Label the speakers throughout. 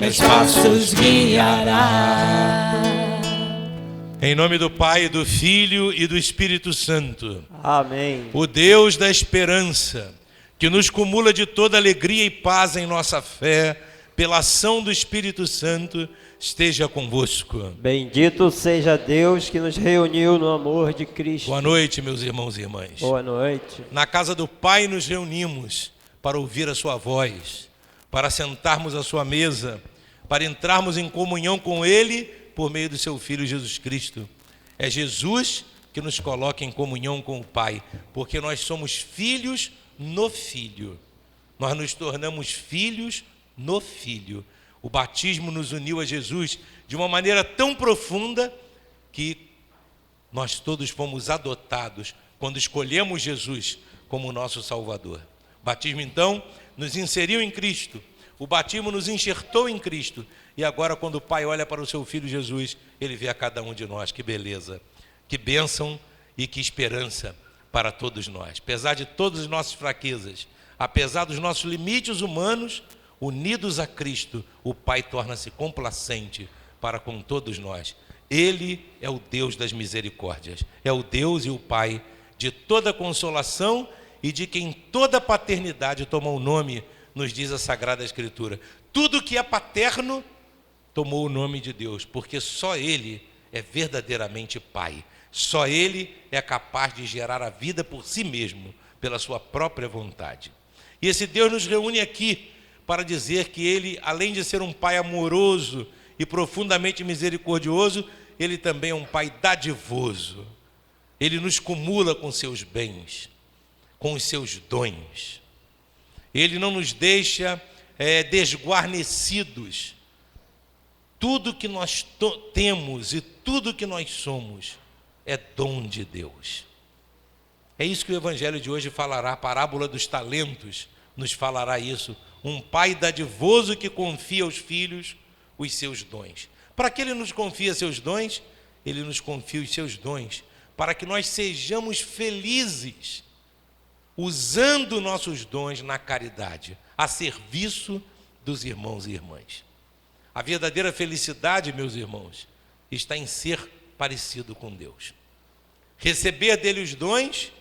Speaker 1: meus passos guiará.
Speaker 2: Em nome do Pai, do Filho e do Espírito Santo.
Speaker 3: Amém.
Speaker 2: O Deus da esperança, que nos cumula de toda alegria e paz em nossa fé, pela ação do Espírito Santo, esteja convosco.
Speaker 3: Bendito seja Deus que nos reuniu no amor de Cristo.
Speaker 2: Boa noite, meus irmãos e irmãs.
Speaker 3: Boa noite.
Speaker 2: Na casa do Pai nos reunimos para ouvir a sua voz, para sentarmos à sua mesa, para entrarmos em comunhão com Ele por meio do seu Filho Jesus Cristo. É Jesus que nos coloca em comunhão com o Pai, porque nós somos filhos no Filho. Nós nos tornamos filhos no Filho. O batismo nos uniu a Jesus de uma maneira tão profunda que nós todos fomos adotados quando escolhemos Jesus como nosso Salvador. O batismo, então, nos inseriu em Cristo. O batismo nos enxertou em Cristo. E agora, quando o Pai olha para o seu Filho Jesus, Ele vê a cada um de nós. Que beleza, que bênção e que esperança para todos nós. Apesar de todas as nossas fraquezas, apesar dos nossos limites humanos, unidos a Cristo, o Pai torna-se complacente para com todos nós. Ele é o Deus das misericórdias, é o Deus e o Pai de toda consolação e de quem toda paternidade tomou o nome, nos diz a Sagrada Escritura. Tudo que é paterno tomou o nome de Deus, porque só Ele é verdadeiramente Pai. Só Ele é capaz de gerar a vida por si mesmo, pela sua própria vontade. E esse Deus nos reúne aqui para dizer que Ele, além de ser um Pai amoroso e profundamente misericordioso, Ele também é um Pai dadivoso. Ele nos cumula com seus bens, com os seus dons. Ele não nos deixa desguarnecidos. Tudo que nós temos e tudo que nós somos é dom de Deus. É isso que o Evangelho de hoje falará, a parábola dos talentos nos falará isso. Um pai dadivoso que confia aos filhos os seus dons. Para que Ele nos confia seus dons? Ele nos confia os seus dons para que nós sejamos felizes, usando nossos dons na caridade, a serviço dos irmãos e irmãs. A verdadeira felicidade, meus irmãos, está em ser parecido com Deus. Receber dele os dons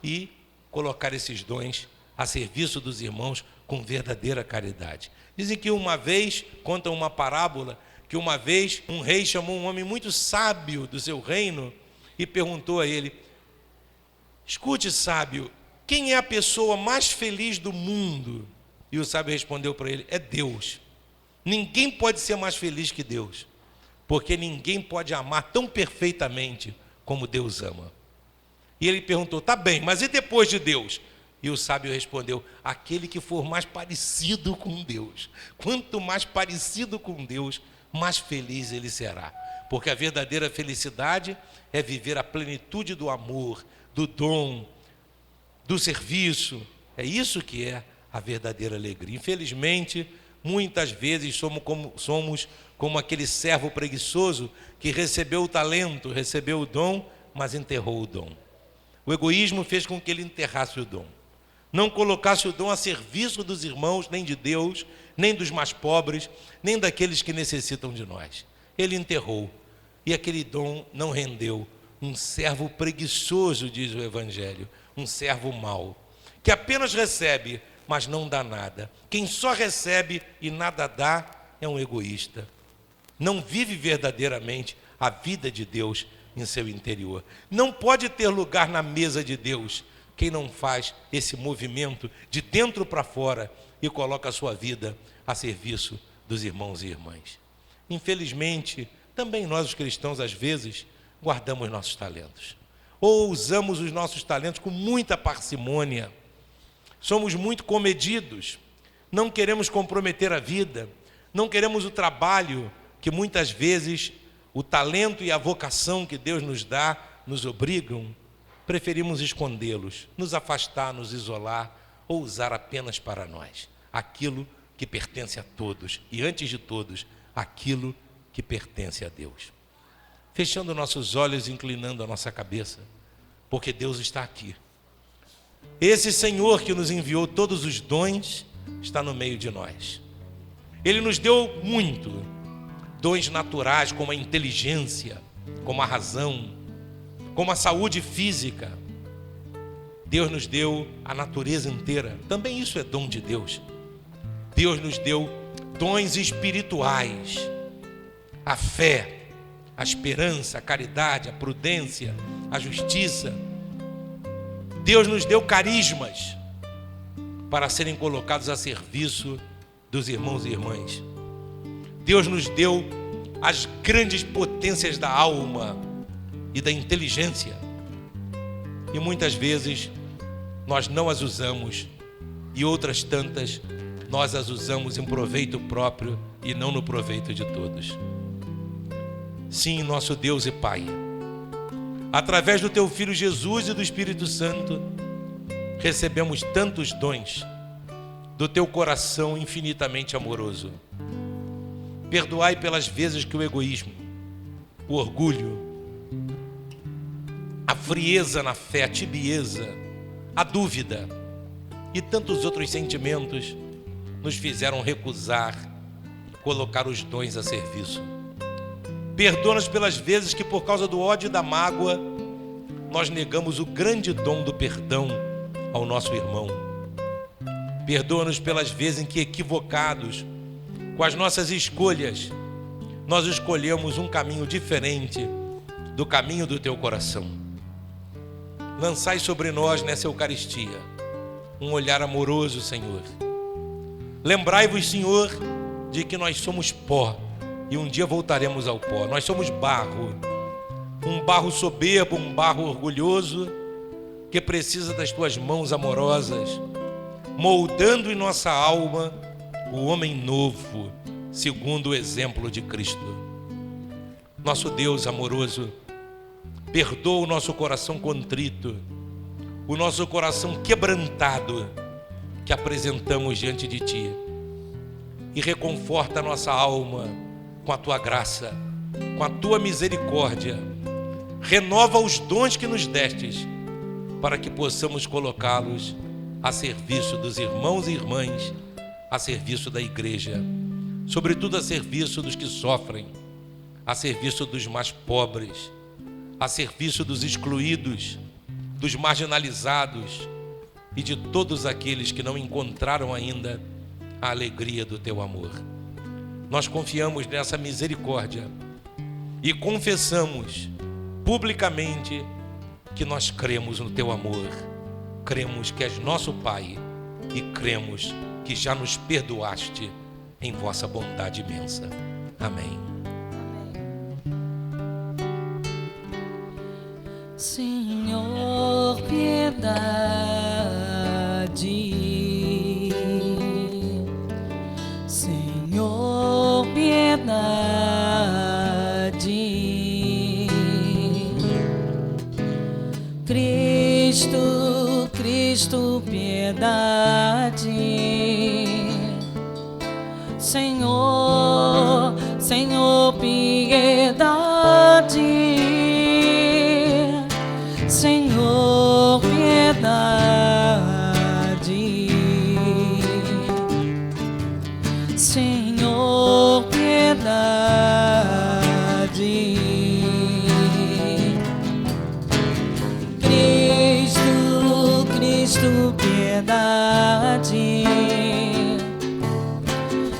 Speaker 2: e colocar esses dons a serviço dos irmãos com verdadeira caridade. Dizem que uma vez, contam uma parábola, que uma vez um rei chamou um homem muito sábio do seu reino e perguntou a ele: escute, sábio, quem é a pessoa mais feliz do mundo? E o sábio respondeu para ele: é Deus. Ninguém pode ser mais feliz que Deus, porque ninguém pode amar tão perfeitamente como Deus ama. E ele perguntou: tá bem, mas e depois de Deus? E o sábio respondeu: aquele que for mais parecido com Deus. Quanto mais parecido com Deus, mais feliz ele será. Porque a verdadeira felicidade é viver a plenitude do amor, do dom, do serviço. É isso que é a verdadeira alegria. Infelizmente, muitas vezes somos como aquele servo preguiçoso que recebeu o talento, recebeu o dom, mas enterrou o dom. O egoísmo fez com que ele enterrasse o dom. Não colocasse o dom a serviço dos irmãos, nem de Deus, nem dos mais pobres, nem daqueles que necessitam de nós. Ele enterrou, e aquele dom não rendeu. Um servo preguiçoso, diz o Evangelho, um servo mau, que apenas recebe, mas não dá nada. Quem só recebe e nada dá é um egoísta. Não vive verdadeiramente a vida de Deus em seu interior. Não pode ter lugar na mesa de Deus quem não faz esse movimento de dentro para fora e coloca a sua vida a serviço dos irmãos e irmãs. Infelizmente, também nós os cristãos às vezes guardamos nossos talentos, ou usamos os nossos talentos com muita parcimônia. Somos muito comedidos, não queremos comprometer a vida, não queremos o trabalho que muitas vezes o talento e a vocação que Deus nos dá nos obrigam. Preferimos escondê-los, nos afastar, nos isolar ou usar apenas para nós aquilo que pertence a todos e, antes de todos, aquilo que pertence a Deus. Fechando nossos olhos e inclinando a nossa cabeça, porque Deus está aqui. Esse Senhor que nos enviou todos os dons está no meio de nós. Ele nos deu muito, dons naturais como a inteligência, como a razão, como a saúde física. Deus nos deu a natureza inteira, também isso é dom de Deus. Deus nos deu dons espirituais, a fé, a esperança, a caridade, a prudência, a justiça. Deus nos deu carismas para serem colocados a serviço dos irmãos e irmãs. Deus nos deu as grandes potências da alma e da inteligência. E muitas vezes nós não as usamos, e outras tantas nós as usamos em proveito próprio e não no proveito de todos. Sim, nosso Deus e Pai, através do Teu Filho Jesus e do Espírito Santo, recebemos tantos dons do Teu coração infinitamente amoroso. Perdoai pelas vezes que o egoísmo, o orgulho, a frieza na fé, a tibieza, a dúvida e tantos outros sentimentos nos fizeram recusar colocar os dons a serviço. Perdoa-nos pelas vezes que, por causa do ódio e da mágoa, nós negamos o grande dom do perdão ao nosso irmão. Perdoa-nos pelas vezes em que, equivocados com as nossas escolhas, nós escolhemos um caminho diferente do caminho do Teu coração. Lançai sobre nós nessa Eucaristia um olhar amoroso, Senhor. Lembrai-vos, Senhor, de que nós somos pó e um dia voltaremos ao pó. Nós somos barro, um barro soberbo, um barro orgulhoso, que precisa das Tuas mãos amorosas, moldando em nossa alma o homem novo, segundo o exemplo de Cristo. Nosso Deus amoroso, perdoa o nosso coração contrito, o nosso coração quebrantado que apresentamos diante de Ti, e reconforta a nossa alma com a Tua graça, com a Tua misericórdia. Renova os dons que nos destes, para que possamos colocá-los a serviço dos irmãos e irmãs, a serviço da igreja, sobretudo a serviço dos que sofrem, a serviço dos mais pobres, a serviço dos excluídos, dos marginalizados e de todos aqueles que não encontraram ainda a alegria do Teu amor. Nós confiamos nessa misericórdia e confessamos publicamente que nós cremos no Teu amor, cremos que és nosso Pai e cremos que já nos perdoaste em vossa bondade imensa. Amém.
Speaker 1: Senhor, piedade. Senhor, piedade. Cristo, Cristo, piedade. Senhor, Senhor, piedade. Senhor, piedade. Senhor, piedade. Cristo, Cristo, piedade.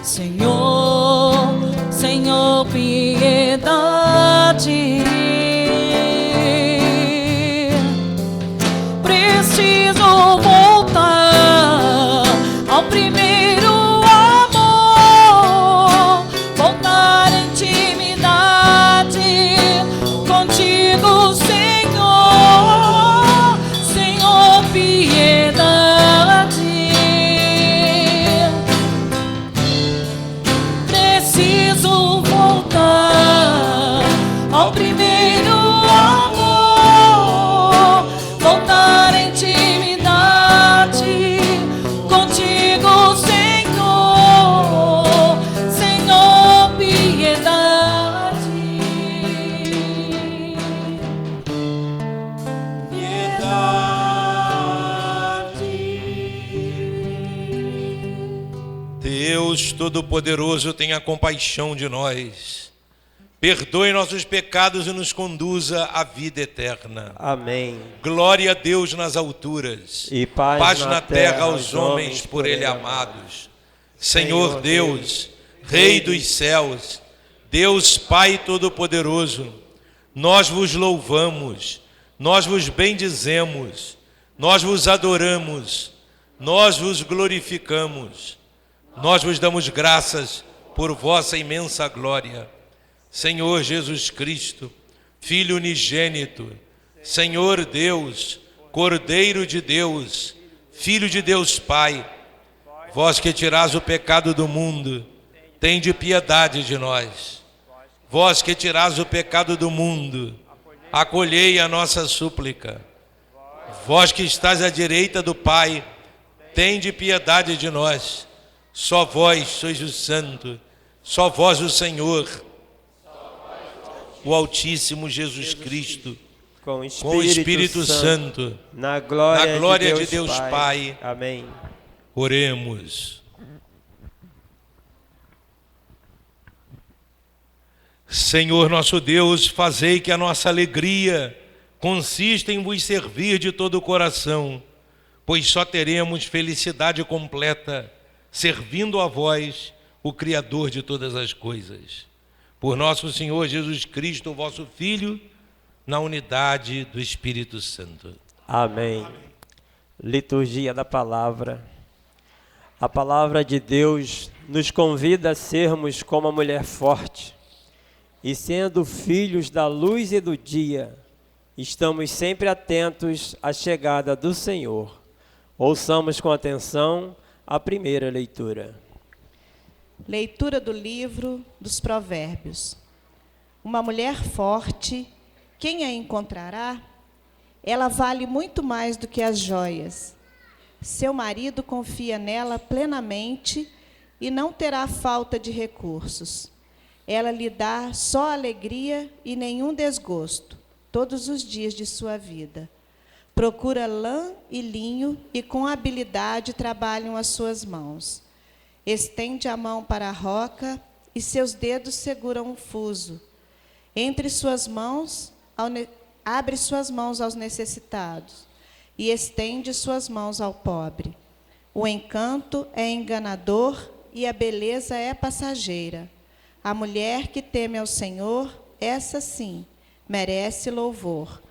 Speaker 1: Senhor, Senhor, piedade. Preciso voltar ao primeiro amor, voltar à intimidade contigo, Senhor. Senhor, piedade. Preciso voltar ao primeiro amor, voltar à intimidade contigo, Senhor. Senhor, piedade.
Speaker 2: Deus Todo Todo-Poderoso, tenha compaixão de nós. Perdoe nossos pecados e nos conduza à vida eterna.
Speaker 3: Amém.
Speaker 2: Glória a Deus nas alturas.
Speaker 3: E paz
Speaker 2: na terra aos homens por Ele amados. Senhor Deus, Rei dos céus, Deus Pai Todo-Poderoso, nós vos louvamos, nós vos bendizemos, nós vos adoramos, nós vos glorificamos, nós vos damos graças por vossa imensa glória. Senhor Jesus Cristo, Filho unigênito, Senhor Deus, Cordeiro de Deus, Filho de Deus Pai, vós que tirás o pecado do mundo, tende piedade de nós. Vós que tirás o pecado do mundo, acolhei a nossa súplica. Vós que estás à direita do Pai, tende piedade de nós. Só vós sois o Santo, só vós o Senhor, o Altíssimo Jesus Cristo, com o Espírito Santo,
Speaker 3: na glória
Speaker 2: de Deus Pai.
Speaker 3: Amém.
Speaker 2: Oremos. Senhor nosso Deus, fazei que a nossa alegria consista em vos servir de todo o coração, pois só teremos felicidade completa servindo a vós, o Criador de todas as coisas. Por nosso Senhor Jesus Cristo, vosso Filho, na unidade do Espírito Santo.
Speaker 3: Amém. Liturgia da Palavra. A Palavra de Deus nos convida a sermos como a mulher forte. E sendo filhos da luz e do dia, estamos sempre atentos à chegada do Senhor. Ouçamos com atenção a primeira leitura.
Speaker 4: Leitura do livro dos Provérbios. Uma mulher forte, quem a encontrará? Ela vale muito mais do que as joias. Seu marido confia nela plenamente e não terá falta de recursos. Ela lhe dá só alegria e nenhum desgosto, todos os dias de sua vida. Procura lã e linho e com habilidade trabalham as suas mãos. Estende a mão para a roca e seus dedos seguram um fuso. Entre suas mãos, abre suas mãos aos necessitados e estende suas mãos ao pobre. O encanto é enganador e a beleza é passageira. A mulher que teme ao Senhor, essa sim, merece louvor.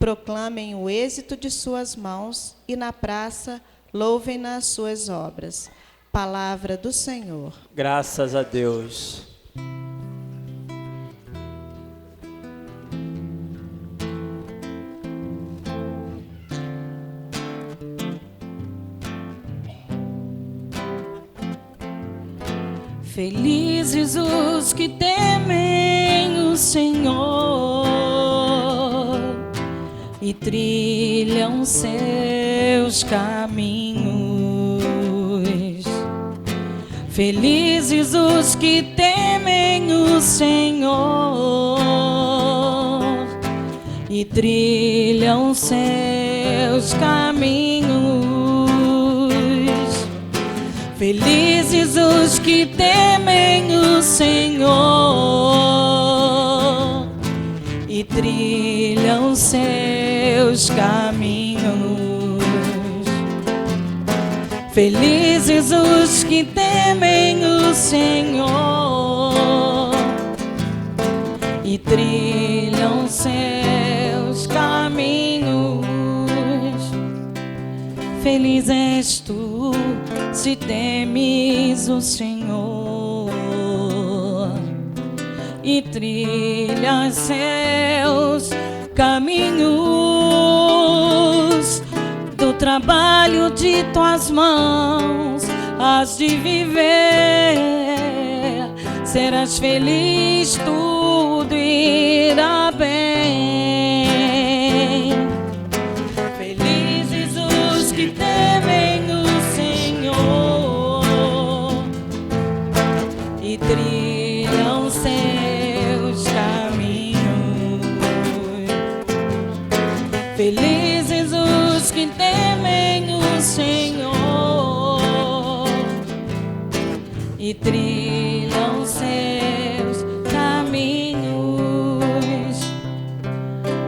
Speaker 4: Proclamem o êxito de suas mãos e na praça louvem-na as suas obras. Palavra do Senhor.
Speaker 3: Graças a Deus.
Speaker 1: Felizes os que temem o Senhor e trilham seus caminhos. Felizes os que temem o Senhor e trilham seus caminhos. Felizes os que temem o Senhor e trilham seus caminhos. Felizes os que temem o Senhor e trilham seus caminhos. Feliz és tu se temes o Senhor e trilhas seus caminhos. Do trabalho de tuas mãos has de viver, serás feliz, tudo irá bem. Felizes os que temem o Senhor e trilham seus caminhos. Felizes os que temem o Senhor e e trilham seus caminhos.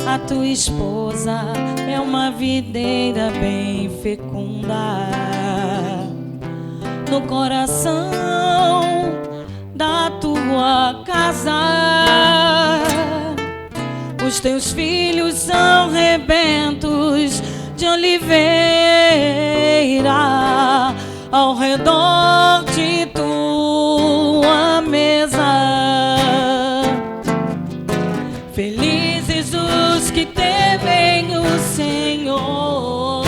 Speaker 1: A tua esposa é uma videira bem fecunda no coração da tua casa. Os teus filhos são rebentos de oliveira ao redor de tua mesa. Felizes os que temem o Senhor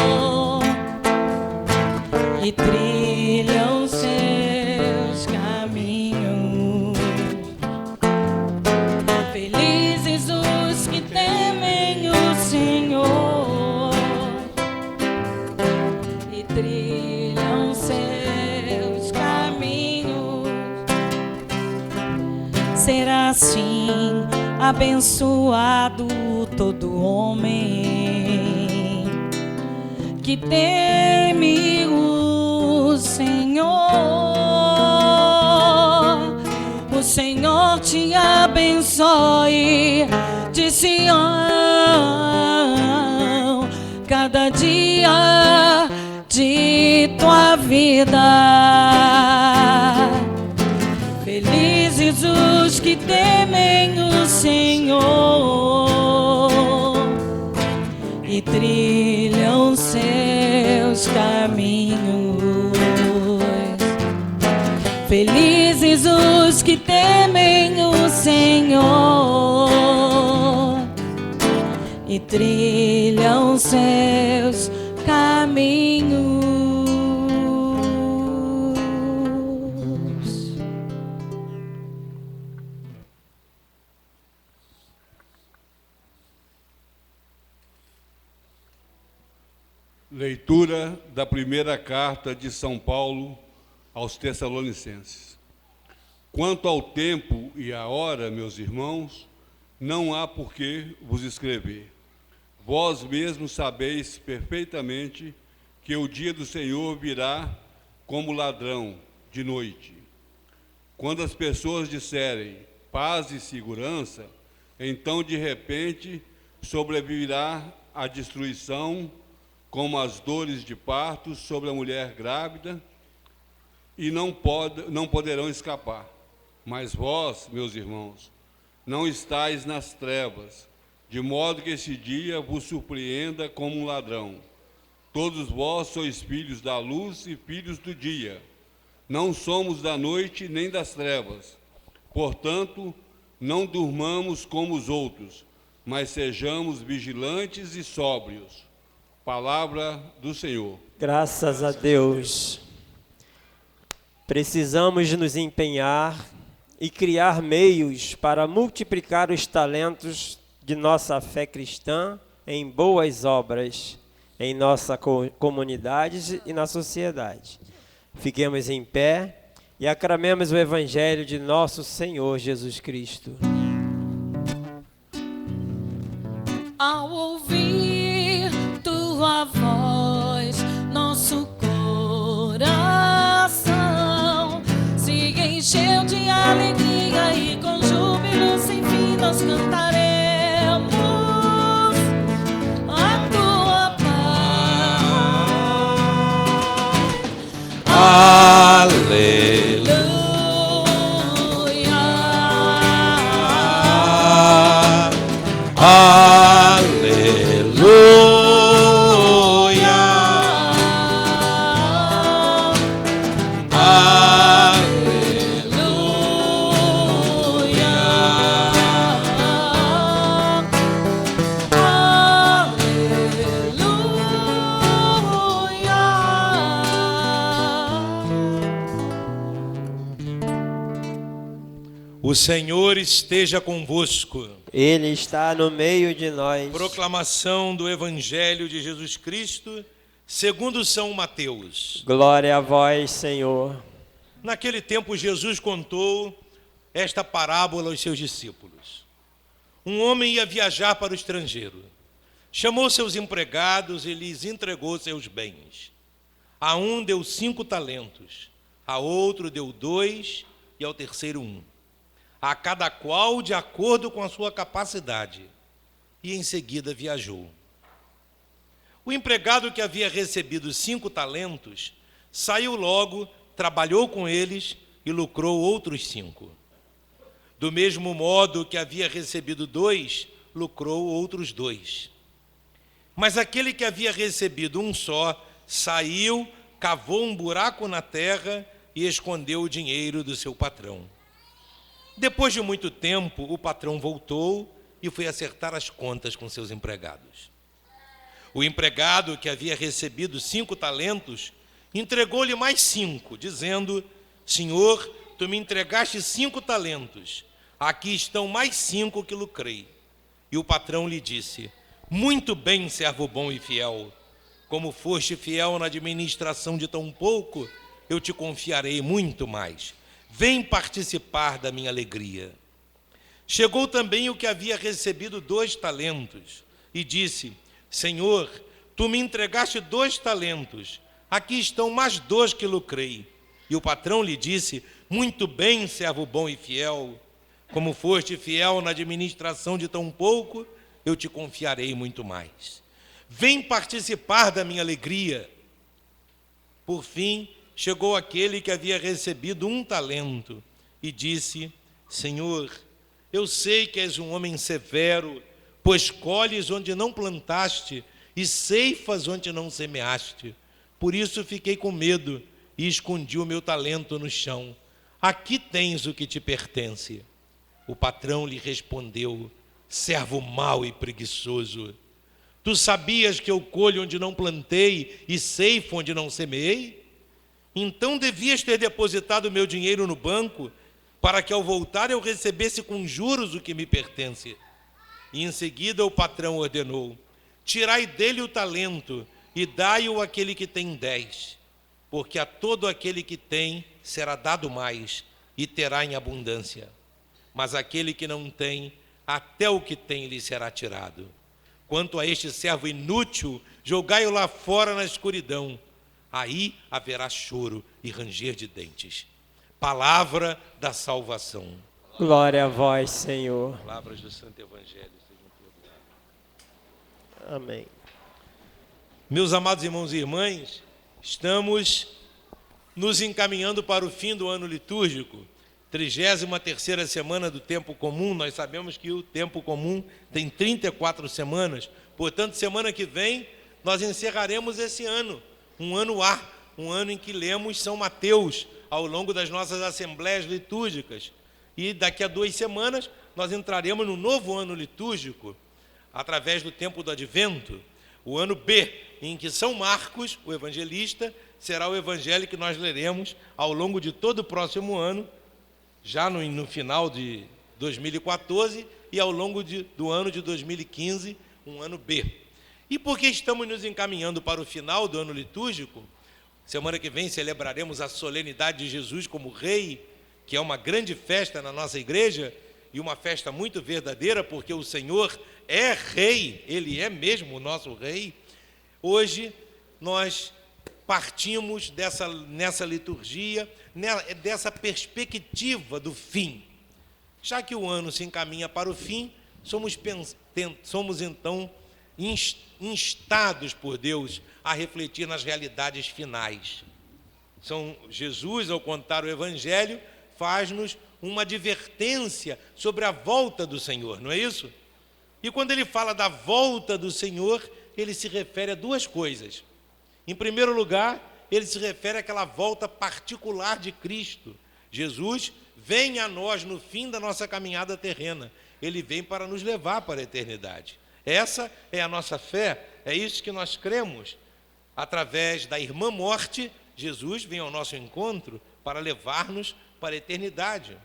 Speaker 1: e trilham seus caminhos. Felizes os que temem o Senhor e trilham seus caminhos. Será assim abençoado todo homem que teme o Senhor. O Senhor te abençoe de Sião cada dia de tua vida. Felizes os que temem o Senhor e trilham seus caminhos. Felizes os que temem o Senhor e trilham seus caminhos.
Speaker 5: Leitura da primeira carta de São Paulo aos Tessalonicenses. Quanto ao tempo e à hora, meus irmãos, não há por que vos escrever. Vós mesmos sabeis perfeitamente que o dia do Senhor virá como ladrão de noite. Quando as pessoas disserem paz e segurança, então de repente sobrevirá a destruição, como as dores de parto sobre a mulher grávida, e não poderão escapar. Mas vós, meus irmãos, não estáis nas trevas, de modo que esse dia vos surpreenda como um ladrão. Todos vós sois filhos da luz e filhos do dia. Não somos da noite nem das trevas. Portanto, não durmamos como os outros, mas sejamos vigilantes e sóbrios. Palavra do Senhor.
Speaker 3: Graças a Deus. Precisamos nos empenhar e criar meios para multiplicar os talentos de nossa fé cristã em boas obras, em nossa comunidade e na sociedade. Fiquemos em pé e aclamemos o Evangelho de nosso Senhor Jesus Cristo.
Speaker 1: Ao ouvir tua voz, nosso coração se encheu de alegria e com júbilo sem fim nós cantaremos a tua paz.
Speaker 2: Aleluia. O Senhor esteja convosco.
Speaker 3: Ele está no meio de nós.
Speaker 2: Proclamação do Evangelho de Jesus Cristo, segundo São Mateus.
Speaker 3: Glória a vós, Senhor.
Speaker 2: Naquele tempo, Jesus contou esta parábola aos seus discípulos. Um homem ia viajar para o estrangeiro. Chamou seus empregados e lhes entregou seus bens. A um deu 5 talentos, a outro deu 2 e ao terceiro 1. A cada qual de acordo com a sua capacidade. E em seguida viajou. O empregado que havia recebido 5 talentos, saiu logo, trabalhou com eles e lucrou outros 5. Do mesmo modo que havia recebido 2, lucrou outros 2. Mas aquele que havia recebido 1 só, saiu, cavou um buraco na terra e escondeu o dinheiro do seu patrão. Depois de muito tempo, o patrão voltou e foi acertar as contas com seus empregados. O empregado que havia recebido 5 talentos, entregou-lhe mais 5, dizendo: Senhor, tu me entregaste 5 talentos, aqui estão mais 5 que lucrei. E o patrão lhe disse: Muito bem, servo bom e fiel. Como foste fiel na administração de tão pouco, eu te confiarei muito mais. Vem participar da minha alegria. Chegou também o que havia recebido 2 talentos e disse: Senhor, tu me entregaste 2 talentos, aqui estão mais 2 que lucrei. E o patrão lhe disse: Muito bem, servo bom e fiel. Como foste fiel na administração de tão pouco, eu te confiarei muito mais. Vem participar da minha alegria. Por fim, chegou aquele que havia recebido 1 talento e disse: Senhor, eu sei que és um homem severo, pois colhes onde não plantaste e ceifas onde não semeaste. Por isso fiquei com medo e escondi o meu talento no chão. Aqui tens o que te pertence. O patrão lhe respondeu: Servo mau e preguiçoso, tu sabias que eu colho onde não plantei e ceifo onde não semeei? Então devias ter depositado meu dinheiro no banco, para que ao voltar eu recebesse com juros o que me pertence. E em seguida o patrão ordenou: Tirai dele o talento e dai-o àquele que tem 10, porque a todo aquele que tem será dado mais e terá em abundância. Mas aquele que não tem, até o que tem lhe será tirado. Quanto a este servo inútil, jogai-o lá fora na escuridão. Aí haverá choro e ranger de dentes. Palavra da salvação.
Speaker 3: Glória a vós, Senhor.
Speaker 2: Palavras do Santo Evangelho sejam perdoadas.
Speaker 3: Amém.
Speaker 2: Meus amados irmãos e irmãs, estamos nos encaminhando para o fim do ano litúrgico, 33ª semana do tempo comum. Nós sabemos que o tempo comum tem 34 semanas, portanto, semana que vem nós encerraremos esse ano, um ano A, um ano em que lemos São Mateus ao longo das nossas assembleias litúrgicas. E daqui a 2 semanas nós entraremos no novo ano litúrgico, através do tempo do Advento, o ano B, em que São Marcos, o evangelista, será o evangelho que nós leremos ao longo de todo o próximo ano, já no final de 2014 e ao longo do ano de 2015, um ano B. E porque estamos nos encaminhando para o final do ano litúrgico, semana que vem celebraremos a solenidade de Jesus como Rei, que é uma grande festa na nossa igreja, e uma festa muito verdadeira, porque o Senhor é Rei, Ele é mesmo o nosso Rei. Hoje nós partimos nessa liturgia, dessa perspectiva do fim. Já que o ano se encaminha para o fim, somos então instados por Deus a refletir nas realidades finais. Jesus, ao contar o Evangelho, faz-nos uma advertência sobre a volta do Senhor, não é isso? E quando ele fala da volta do Senhor, ele se refere a 2 coisas. Em primeiro lugar, ele se refere àquela volta particular de Cristo. Jesus vem a nós no fim da nossa caminhada terrena. Ele vem para nos levar para a eternidade. Essa é a nossa fé, é isso que nós cremos. Através da irmã morte, Jesus vem ao nosso encontro para levar-nos para a eternidade.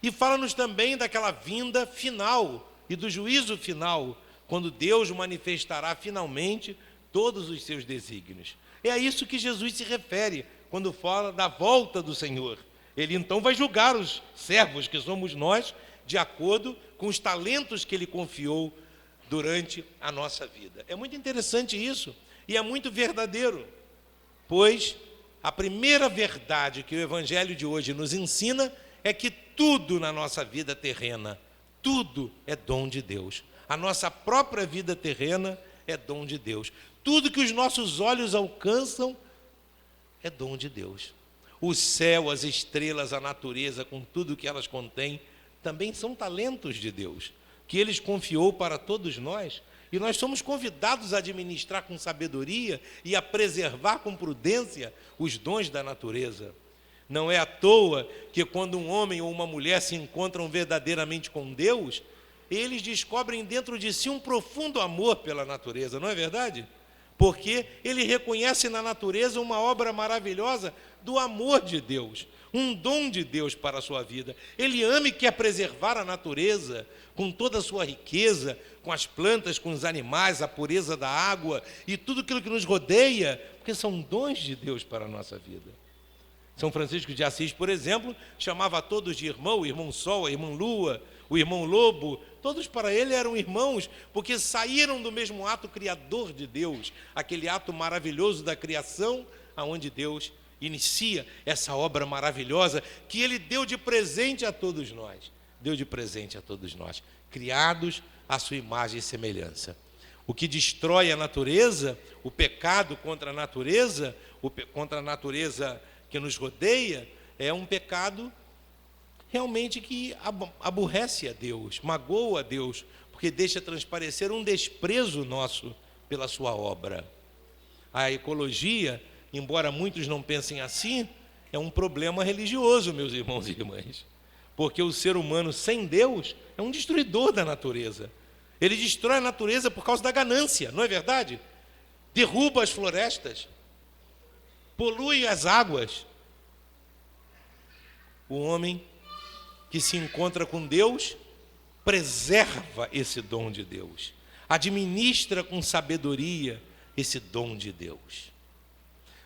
Speaker 2: E fala-nos também daquela vinda final e do juízo final, quando Deus manifestará finalmente todos os seus desígnios. É a isso que Jesus se refere quando fala da volta do Senhor. Ele então vai julgar os servos, que somos nós, de acordo com os talentos que Ele confiou durante a nossa vida. É muito interessante isso e é muito verdadeiro, pois a primeira verdade que o Evangelho de hoje nos ensina é que tudo na nossa vida terrena, tudo é dom de Deus. A nossa própria vida terrena é dom de Deus. Tudo que os nossos olhos alcançam é dom de Deus. O céu, as estrelas, a natureza, com tudo que elas contêm, também são talentos de Deus, que Ele confiou para todos nós, e nós somos convidados a administrar com sabedoria e a preservar com prudência os dons da natureza. Não é à toa que quando um homem ou uma mulher se encontram verdadeiramente com Deus, eles descobrem dentro de si um profundo amor pela natureza, não é verdade? Porque ele reconhece na natureza uma obra maravilhosa do amor de Deus, um dom de Deus para a sua vida. Ele ama e quer preservar a natureza com toda a sua riqueza, com as plantas, com os animais, a pureza da água e tudo aquilo que nos rodeia, porque são dons de Deus para a nossa vida. São Francisco de Assis, por exemplo, chamava a todos de irmão, o irmão Sol, a irmã Lua, o irmão Lobo, todos para ele eram irmãos, porque saíram do mesmo ato criador de Deus, aquele ato maravilhoso da criação, aonde Deus inicia essa obra maravilhosa que Ele deu de presente a todos nós. Deu de presente a todos nós, criados à sua imagem e semelhança. O que destrói a natureza, o pecado contra a natureza que nos rodeia, é um pecado realmente que aborrece a Deus, magoa a Deus, porque deixa transparecer um desprezo nosso pela sua obra. A ecologia, embora muitos não pensem assim, é um problema religioso, meus irmãos e irmãs, porque o ser humano sem Deus é um destruidor da natureza. Ele destrói a natureza por causa da ganância, não é verdade? Derruba as florestas, polui as águas. O homem que se encontra com Deus preserva esse dom de Deus, administra com sabedoria esse dom de Deus.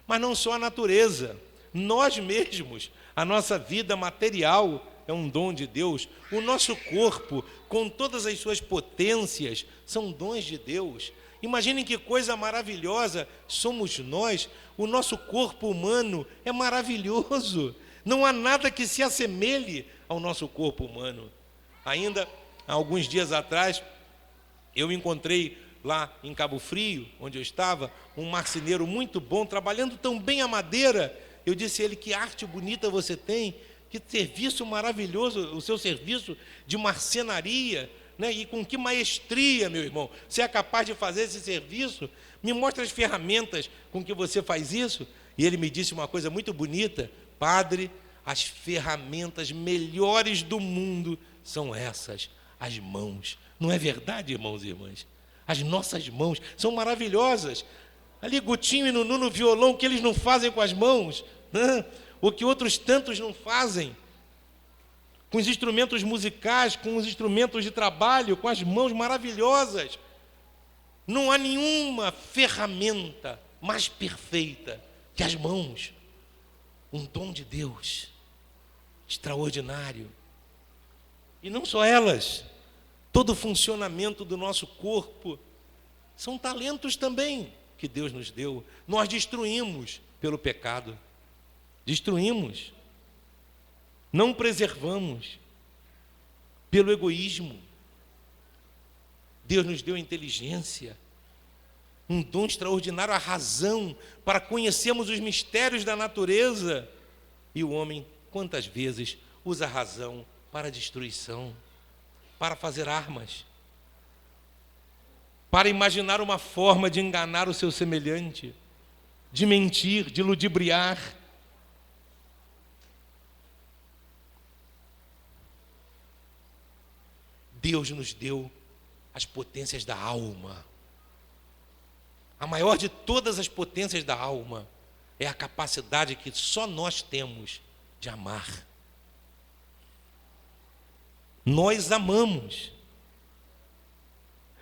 Speaker 2: Mas não só a natureza, nós mesmos, a nossa vida material é um dom de Deus, o nosso corpo, com todas as suas potências, são dons de Deus. Imaginem que coisa maravilhosa somos nós, o nosso corpo humano é maravilhoso, não há nada que se assemelhe ao nosso corpo humano. Ainda há alguns dias atrás, eu encontrei lá em Cabo Frio, onde eu estava, um marceneiro muito bom, trabalhando tão bem a madeira. Eu disse a ele: que arte bonita você tem, que serviço maravilhoso, o seu serviço de marcenaria, né? E com que maestria, meu irmão, você é capaz de fazer esse serviço? Me mostra as ferramentas com que você faz isso. E ele me disse uma coisa muito bonita: padre, as ferramentas melhores do mundo são essas, as mãos. Não é verdade, irmãos e irmãs? As nossas mãos são maravilhosas. Ali Gutinho e Nunu no violão, o que eles não fazem com as mãos, né? O que outros tantos não fazem. Com os instrumentos musicais, com os instrumentos de trabalho, com as mãos maravilhosas. Não há nenhuma ferramenta mais perfeita que as mãos. Um dom de Deus extraordinário. E não só elas, todo o funcionamento do nosso corpo são talentos também que Deus nos deu. Nós destruímos pelo pecado, destruímos, não preservamos pelo egoísmo. Deus nos deu a inteligência, um dom extraordinário, a razão, para conhecermos os mistérios da natureza. E o homem, quantas vezes, usa a razão para a destruição, para fazer armas, para imaginar uma forma de enganar o seu semelhante, de mentir, de ludibriar. Deus nos deu as potências da alma. A maior de todas as potências da alma é a capacidade que só nós temos de amar. Nós amamos.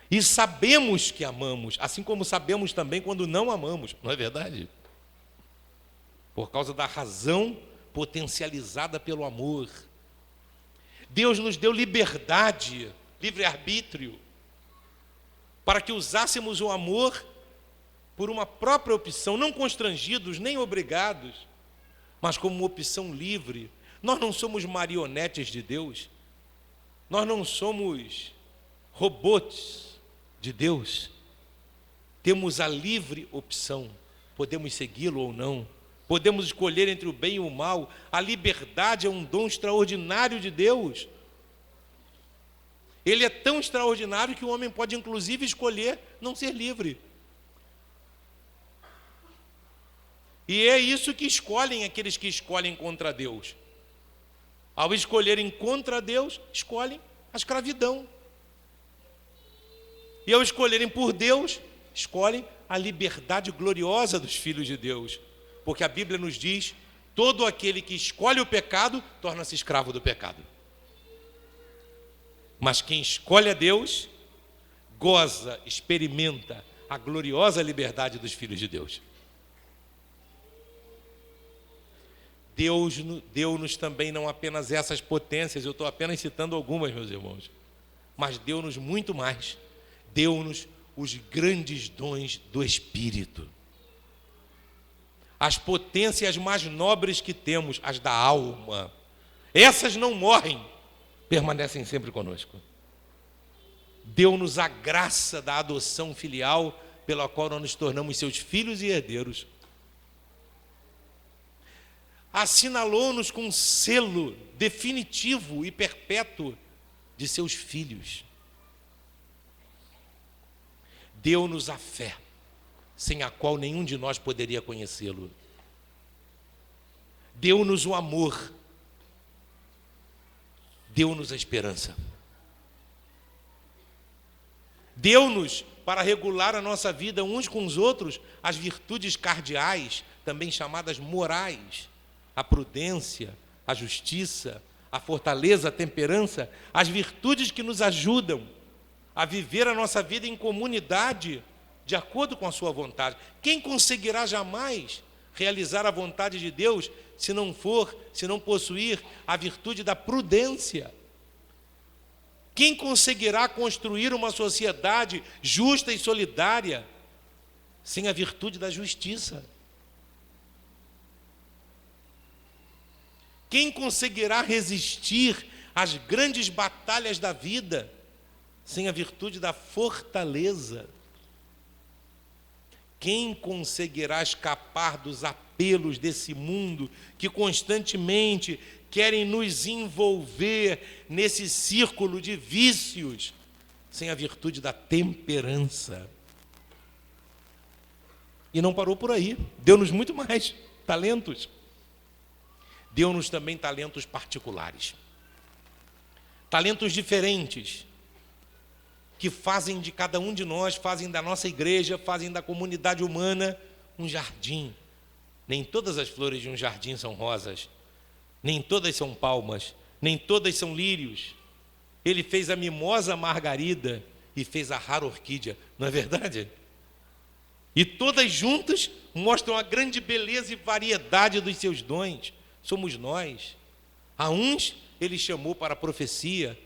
Speaker 2: E sabemos que amamos, assim como sabemos também quando não amamos, não é verdade? Por causa da razão potencializada pelo amor. Deus nos deu liberdade, livre-arbítrio, para que usássemos o amor por uma própria opção, não constrangidos nem obrigados. mas como uma opção livre. Nós não somos marionetes de Deus, nós não somos robôs de Deus. Temos a livre opção, podemos segui-lo ou não, podemos escolher entre o bem e o mal. A liberdade é um dom extraordinário de Deus. Ele é tão extraordinário que o homem pode inclusive escolher não ser livre. E é isso que escolhem aqueles que escolhem contra Deus. Ao escolherem contra Deus, escolhem a escravidão. E ao escolherem por Deus, escolhem a liberdade gloriosa dos filhos de Deus. Porque a Bíblia nos diz: todo aquele que escolhe o pecado, torna-se escravo do pecado. Mas quem escolhe a Deus, goza, experimenta a gloriosa liberdade dos filhos de Deus. Deus deu-nos também não apenas essas potências, eu estou apenas citando algumas, meus irmãos, mas deu-nos muito mais. Deu-nos os grandes dons do Espírito. As potências mais nobres que temos, as da alma, essas não morrem, permanecem sempre conosco. Deu-nos a graça da adoção filial, pela qual nós nos tornamos seus filhos e herdeiros. Assinalou-nos com um selo definitivo e perpétuo de seus filhos. Deu-nos a fé, sem a qual nenhum de nós poderia conhecê-lo. Deu-nos o amor. Deu-nos a esperança. Deu-nos, para regular a nossa vida uns com os outros, as virtudes cardeais, também chamadas morais: a prudência, a justiça, a fortaleza, a temperança, as virtudes que nos ajudam a viver a nossa vida em comunidade, de acordo com a sua vontade. Quem conseguirá jamais realizar a vontade de Deus se não possuir a virtude da prudência? Quem conseguirá construir uma sociedade justa e solidária sem a virtude da justiça? Quem conseguirá resistir às grandes batalhas da vida sem a virtude da fortaleza? Quem conseguirá escapar dos apelos desse mundo que constantemente querem nos envolver nesse círculo de vícios sem a virtude da temperança? E não parou por aí, deu-nos muito mais talentos. Deu-nos também talentos particulares, talentos diferentes, que fazem de cada um de nós, fazem da nossa igreja, fazem da comunidade humana um jardim. Nem todas as flores de um jardim são rosas, nem todas são palmas, nem todas são lírios. Ele fez a mimosa margarida e fez a rara orquídea, não é verdade? E todas juntas mostram a grande beleza e variedade dos seus dons. Somos nós. A uns ele chamou para a profecia,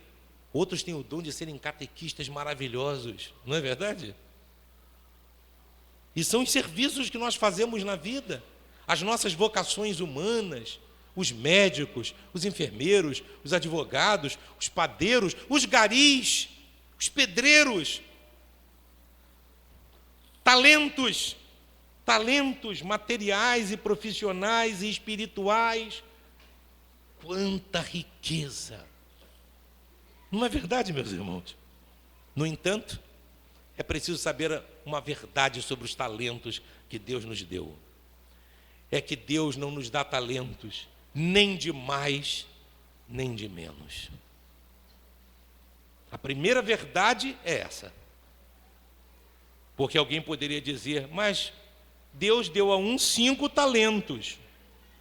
Speaker 2: outros têm o dom de serem catequistas maravilhosos, não é verdade? E são os serviços que nós fazemos na vida, as nossas vocações humanas, os médicos, os enfermeiros, os advogados, os padeiros, os garis, os pedreiros. Talentos materiais e profissionais e espirituais. Quanta riqueza! Não é verdade, meus irmãos? No entanto, é preciso saber uma verdade sobre os talentos que Deus nos deu. É que Deus não nos dá talentos nem de mais, nem de menos. A primeira verdade é essa. Porque alguém poderia dizer: mas Deus deu a um 5 talentos,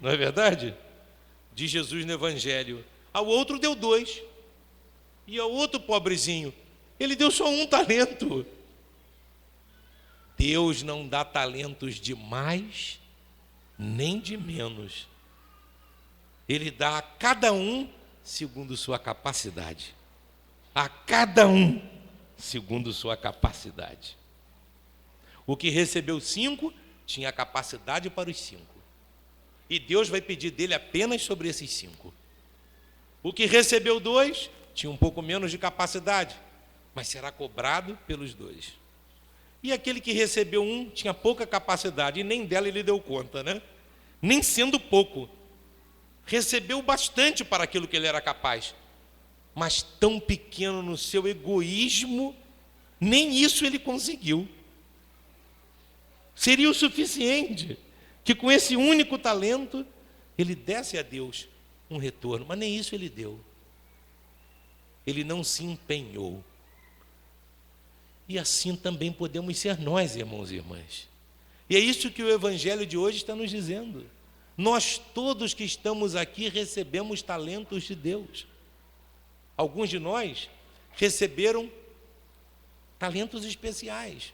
Speaker 2: não é verdade? Diz Jesus no Evangelho. Ao outro deu 2. E ao outro pobrezinho, ele deu só 1 talento. Deus não dá talentos de mais, nem de menos. Ele dá a cada um segundo sua capacidade. A cada um segundo sua capacidade. O que recebeu 5 tinha capacidade para os 5. e Deus vai pedir dele apenas sobre esses 5. O que recebeu 2 tinha um pouco menos de capacidade, mas será cobrado pelos 2. E aquele que recebeu 1 tinha pouca capacidade, e nem dela ele deu conta, né? Nem sendo pouco. Recebeu bastante para aquilo que ele era capaz, mas tão pequeno no seu egoísmo, nem isso ele conseguiu. Seria o suficiente que com esse único talento ele desse a Deus um retorno, mas nem isso ele deu. Ele não se empenhou. E assim também podemos ser nós, irmãos e irmãs. E é isso que o Evangelho de hoje está nos dizendo. Nós todos que estamos aqui recebemos talentos de Deus. Alguns de nós receberam talentos especiais.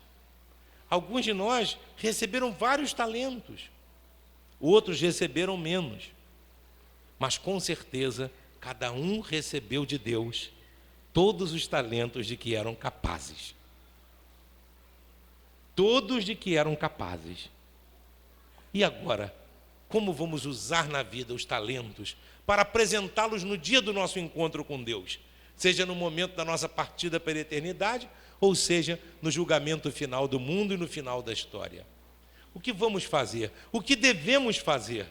Speaker 2: Alguns de nós receberam vários talentos. Outros receberam menos. Mas com certeza, cada um recebeu de Deus todos os talentos de que eram capazes. Todos de que eram capazes. E agora, como vamos usar na vida os talentos para apresentá-los no dia do nosso encontro com Deus? Seja no momento da nossa partida pela eternidade, ou seja, no julgamento final do mundo e no final da história. O que vamos fazer? O que devemos fazer?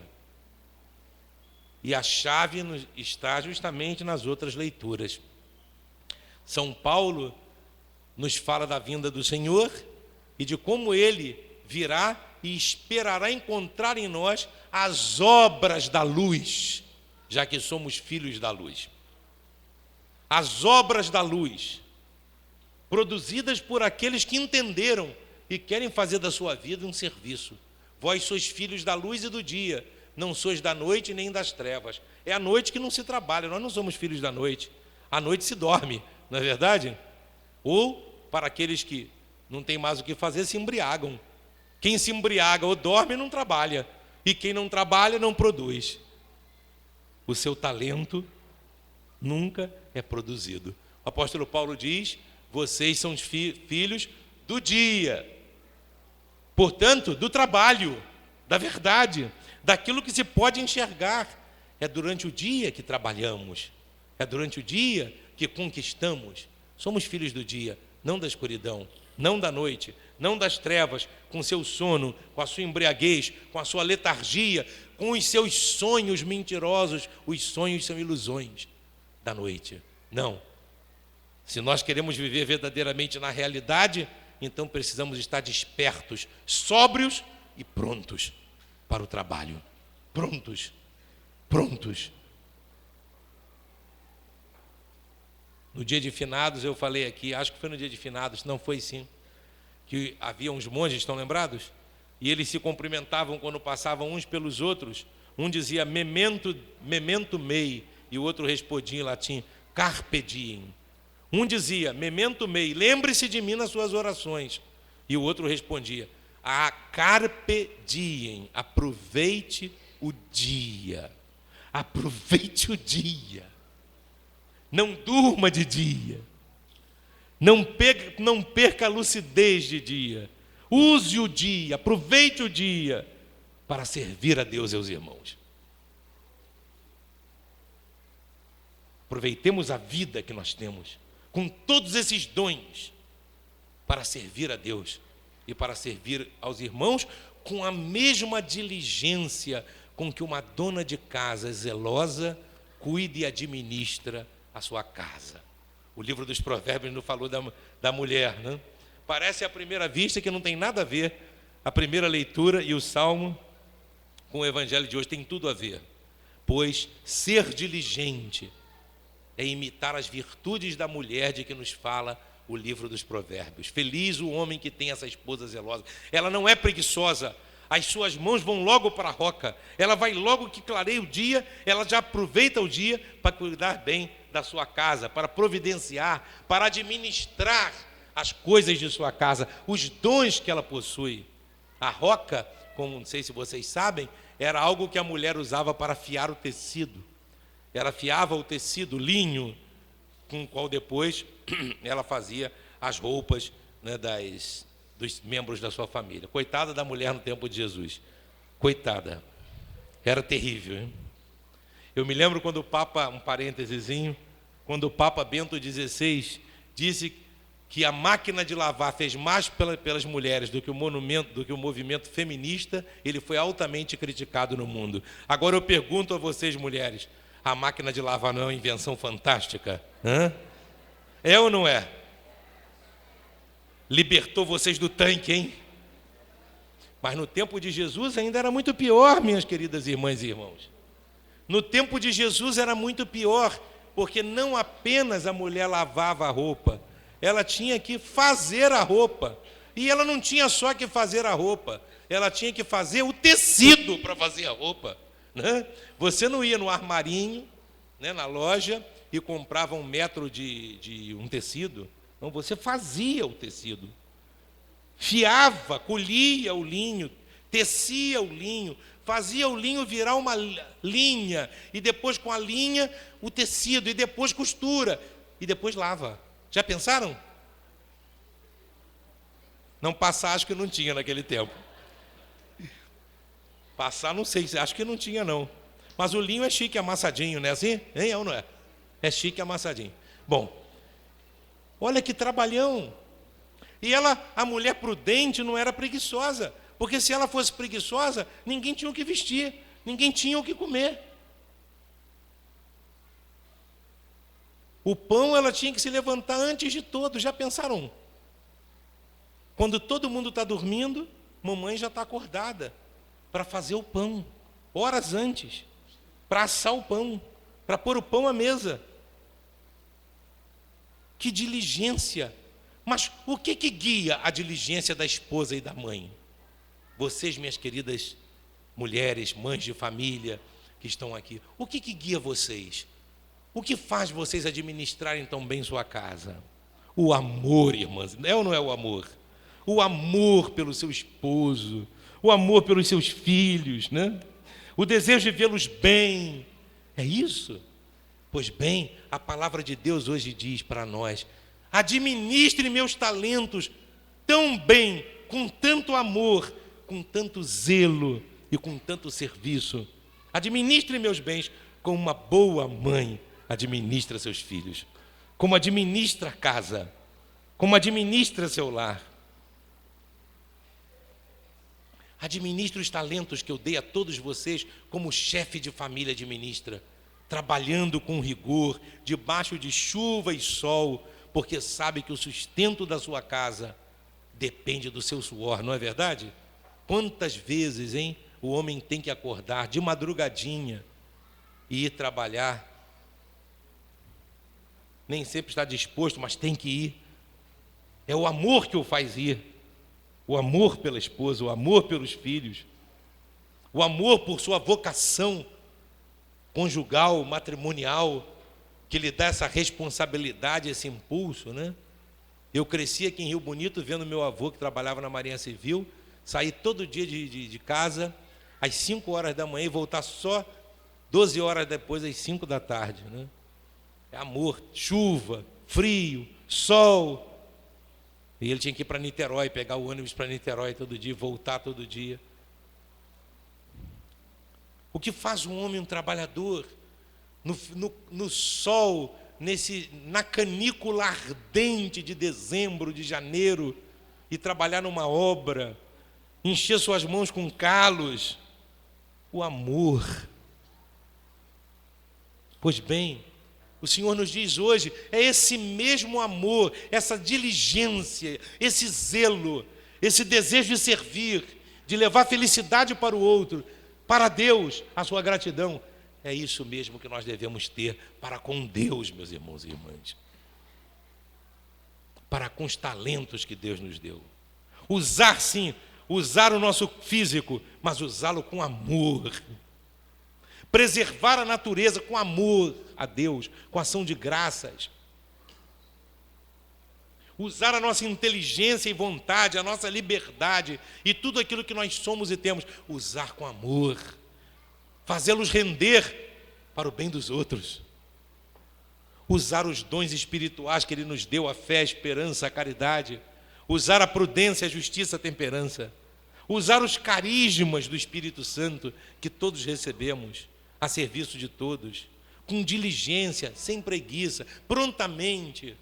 Speaker 2: E a chave está justamente nas outras leituras. São Paulo nos fala da vinda do Senhor e de como Ele virá e esperará encontrar em nós as obras da luz, já que somos filhos da luz. As obras da luz, produzidas por aqueles que entenderam e querem fazer da sua vida um serviço. Vós sois filhos da luz e do dia, não sois da noite nem das trevas. É a noite que não se trabalha, nós não somos filhos da noite. À noite se dorme, não é verdade? Ou, para aqueles que não têm mais o que fazer, se embriagam. Quem se embriaga ou dorme não trabalha, e quem não trabalha não produz. O seu talento nunca é produzido. O apóstolo Paulo diz: vocês são filhos do dia, portanto, do trabalho, da verdade, daquilo que se pode enxergar. É durante o dia que trabalhamos, é durante o dia que conquistamos. Somos filhos do dia, não da escuridão, não da noite, não das trevas, com seu sono, com a sua embriaguez, com a sua letargia, com os seus sonhos mentirosos. Os sonhos são ilusões da noite. Não. Se nós queremos viver verdadeiramente na realidade, então precisamos estar despertos, sóbrios e prontos para o trabalho. Prontos. No dia de finados, eu falei aqui, acho que foi no dia de finados, não foi sim, que havia uns monges, estão lembrados? E eles se cumprimentavam quando passavam uns pelos outros. Um dizia memento mei, e o outro respondia em latim carpe diem. Um dizia memento mei, lembre-se de mim nas suas orações. E o outro respondia a carpe diem, aproveite o dia. Aproveite o dia. Não durma de dia. Não perca a lucidez de dia. Use o dia, aproveite o dia para servir a Deus e aos irmãos. Aproveitemos a vida que nós temos, com todos esses dons, para servir a Deus e para servir aos irmãos com a mesma diligência com que uma dona de casa zelosa cuida e administra a sua casa. O livro dos Provérbios nos falou da mulher, né? Parece à primeira vista que não tem nada a ver a primeira leitura e o Salmo com o Evangelho de hoje, tem tudo a ver. Pois ser diligente é imitar as virtudes da mulher de que nos fala o livro dos Provérbios. Feliz o homem que tem essa esposa zelosa. Ela não é preguiçosa. As suas mãos vão logo para a roca. Ela vai logo que clareia o dia, ela já aproveita o dia para cuidar bem da sua casa, para providenciar, para administrar as coisas de sua casa, os dons que ela possui. A roca, como não sei se vocês sabem, era algo que a mulher usava para afiar o tecido. Ela afiava o tecido, linho, com o qual depois ela fazia as roupas, né, dos membros da sua família. Coitada da mulher no tempo de Jesus. Coitada. Era terrível, hein? Eu me lembro quando o Papa, um parêntesezinho, quando o Papa Bento XVI disse que a máquina de lavar fez mais pelas mulheres do que o movimento feminista, ele foi altamente criticado no mundo. Agora eu pergunto a vocês, mulheres, a máquina de lavar não é uma invenção fantástica? Hã? É ou não é? Libertou vocês do tanque, hein? Mas no tempo de Jesus ainda era muito pior, minhas queridas irmãs e irmãos. No tempo de Jesus era muito pior, porque não apenas a mulher lavava a roupa, ela tinha que fazer a roupa. E ela não tinha só que fazer a roupa, ela tinha que fazer o tecido para fazer a roupa, né? Você não ia no armarinho, né, na loja, e comprava 1 metro de um tecido. Não, você fazia o tecido. Fiava, colhia o linho, tecia o linho, fazia o linho virar uma linha, e depois com a linha o tecido, e depois costura, e depois lava. Já pensaram? Não passar, acho que não tinha naquele tempo. Passar, não sei, acho que não tinha não. Mas o linho é chique amassadinho, não é assim? Hein, ou não é? É chique amassadinho. Bom, olha que trabalhão. E ela, a mulher prudente, não era preguiçosa, porque se ela fosse preguiçosa, ninguém tinha o que vestir, ninguém tinha o que comer. O pão ela tinha que se levantar antes de todos, já pensaram? Quando todo mundo está dormindo, mamãe já está acordada para fazer o pão, horas antes, para assar o pão, para pôr o pão à mesa. Que diligência! Mas o que guia a diligência da esposa e da mãe? Vocês, minhas queridas mulheres, mães de família que estão aqui, o que guia vocês? O que faz vocês administrarem tão bem sua casa? O amor, irmãs, é ou não é o amor? O amor pelo seu esposo, o amor pelos seus filhos, né? O desejo de vê-los bem, é isso? Pois bem, a palavra de Deus hoje diz para nós: administre meus talentos tão bem, com tanto amor, com tanto zelo e com tanto serviço. Administre meus bens como uma boa mãe administra seus filhos, como administra a casa, como administra seu lar. Administre os talentos que eu dei a todos vocês, como chefe de família administra, trabalhando com rigor, debaixo de chuva e sol, porque sabe que o sustento da sua casa depende do seu suor, não é verdade? Quantas vezes, hein, o homem tem que acordar de madrugadinha e ir trabalhar. Nem sempre está disposto, mas tem que ir. É o amor que o faz ir. O amor pela esposa, o amor pelos filhos, o amor por sua vocação conjugal, matrimonial, que lhe dá essa responsabilidade, esse impulso, né? Eu cresci aqui em Rio Bonito vendo meu avô, que trabalhava na Marinha Civil, sair todo dia de casa às 5 horas da manhã e voltar só 12 horas depois, às 5 da tarde, né? É amor, chuva, frio, sol. E ele tinha que ir para Niterói, pegar o ônibus para Niterói todo dia, voltar todo dia. O que faz um homem um trabalhador? No sol, na canícula ardente de dezembro, de janeiro, e trabalhar numa obra, encher suas mãos com calos. O amor. Pois bem, o Senhor nos diz hoje, é esse mesmo amor, essa diligência, esse zelo, esse desejo de servir, de levar felicidade para o outro, para Deus, a sua gratidão. É isso mesmo que nós devemos ter para com Deus, meus irmãos e irmãs. Para com os talentos que Deus nos deu. Usar, sim, usar o nosso físico, mas usá-lo com amor. Preservar a natureza com amor a Deus, com ação de graças. Usar a nossa inteligência e vontade, a nossa liberdade e tudo aquilo que nós somos e temos, usar com amor. Fazê-los render para o bem dos outros. Usar os dons espirituais que Ele nos deu, a fé, a esperança, a caridade. Usar a prudência, a justiça, a temperança. usar os carismas do Espírito Santo que todos recebemos, a serviço de todos, com diligência, sem preguiça, prontamente,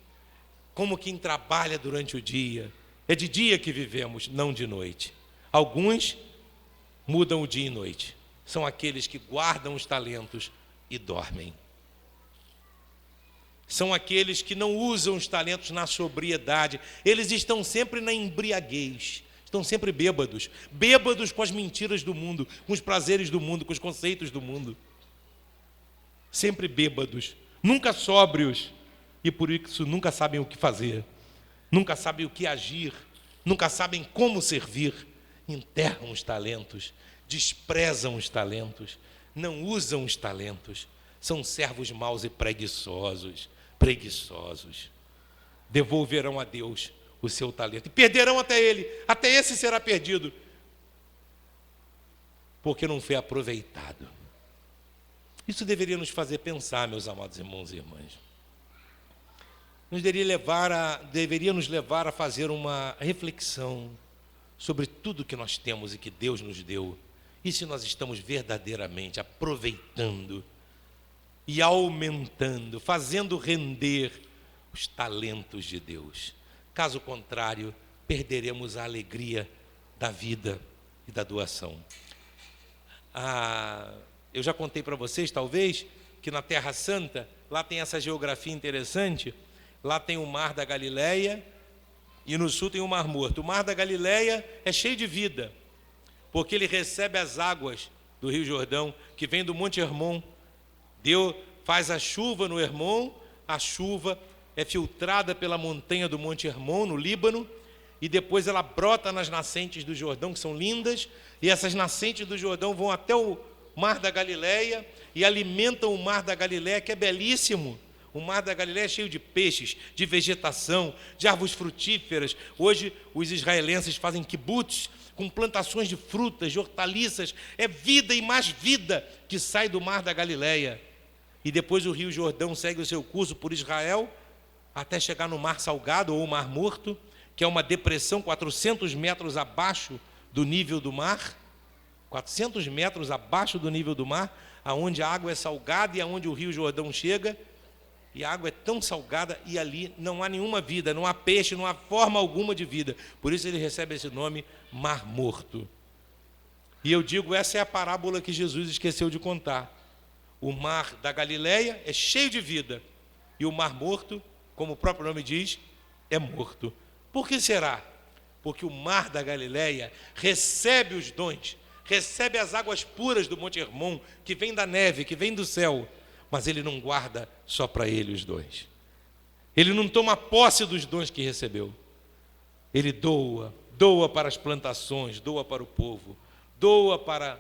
Speaker 2: como quem trabalha durante o dia. É de dia que vivemos, não de noite. Alguns mudam o dia e noite. São aqueles que guardam os talentos e dormem. São aqueles que não usam os talentos na sobriedade. Eles estão sempre na embriaguez. Estão sempre bêbados. Bêbados com as mentiras do mundo, com os prazeres do mundo, com os conceitos do mundo. Sempre bêbados. Nunca sóbrios. E por isso nunca sabem o que fazer. Nunca sabem o que agir. Nunca sabem como servir. Enterram os talentos. Desprezam os talentos. Não usam os talentos. São servos maus e preguiçosos. Preguiçosos. Devolverão a Deus o seu talento. E perderão até ele. Até esse será perdido. Porque não foi aproveitado. Isso deveria nos fazer pensar, meus amados irmãos e irmãs. Deveria nos levar a fazer uma reflexão sobre tudo que nós temos e que Deus nos deu. E se nós estamos verdadeiramente aproveitando e aumentando, fazendo render os talentos de Deus. Caso contrário, perderemos a alegria da vida e da doação. Eu já contei para vocês, talvez, que na Terra Santa, lá tem essa geografia interessante. Lá tem o Mar da Galileia e no sul tem o Mar Morto. O Mar da Galileia é cheio de vida, porque ele recebe as águas do Rio Jordão, que vem do Monte Hermon. Deus faz a chuva no Hermon, a chuva é filtrada pela montanha do Monte Hermon, no Líbano, e depois ela brota nas nascentes do Jordão, que são lindas, e essas nascentes do Jordão vão até o Mar da Galileia e alimentam o Mar da Galileia, que é belíssimo. O Mar da Galileia é cheio de peixes, de vegetação, de árvores frutíferas. Hoje os israelenses fazem kibbutz com plantações de frutas, de hortaliças. É vida e mais vida que sai do Mar da Galileia. E depois o Rio Jordão segue o seu curso por Israel até chegar no Mar Salgado ou Mar Morto, que é uma depressão 400 metros abaixo do nível do mar. 400 metros abaixo do nível do mar, aonde a água é salgada e aonde o Rio Jordão chega. E a água é tão salgada e ali não há nenhuma vida, não há peixe, não há forma alguma de vida. Por isso ele recebe esse nome, Mar Morto. E eu digo, essa é a parábola que Jesus esqueceu de contar. O Mar da Galileia é cheio de vida. E o Mar Morto, como o próprio nome diz, é morto. Por que será? Porque o Mar da Galileia recebe os dons, recebe as águas puras do Monte Hermon, que vem da neve, que vem do céu. Mas ele não guarda só para ele os dons. Ele não toma posse dos dons que recebeu. Ele doa para as plantações, doa para o povo, doa para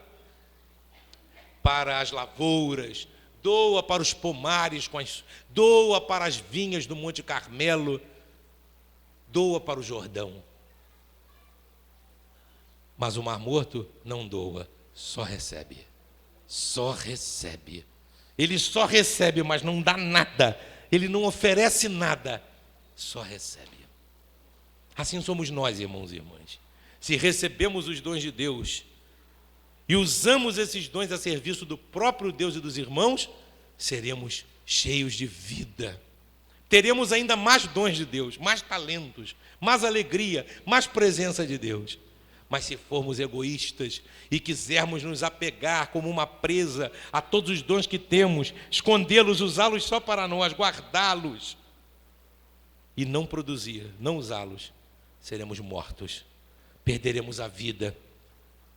Speaker 2: as lavouras, doa para os pomares, doa para as vinhas do Monte Carmelo, doa para o Jordão. Mas o Mar Morto não doa, só recebe. Só recebe. Ele só recebe, mas não dá nada. Ele não oferece nada, só recebe. Assim somos nós, irmãos e irmãs. Se recebemos os dons de Deus e usamos esses dons a serviço do próprio Deus e dos irmãos, seremos cheios de vida. Teremos ainda mais dons de Deus, mais talentos, mais alegria, mais presença de Deus. Mas se formos egoístas e quisermos nos apegar como uma presa a todos os dons que temos, escondê-los, usá-los só para nós, guardá-los e não produzir, não usá-los, seremos mortos, perderemos a vida,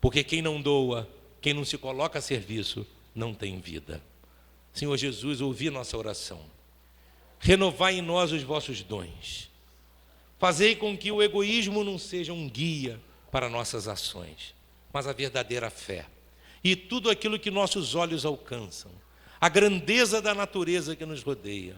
Speaker 2: porque quem não doa, quem não se coloca a serviço, não tem vida. Senhor Jesus, ouvi nossa oração, renovai em nós os vossos dons, fazei com que o egoísmo não seja um guia para nossas ações, mas a verdadeira fé e tudo aquilo que nossos olhos alcançam, a grandeza da natureza que nos rodeia,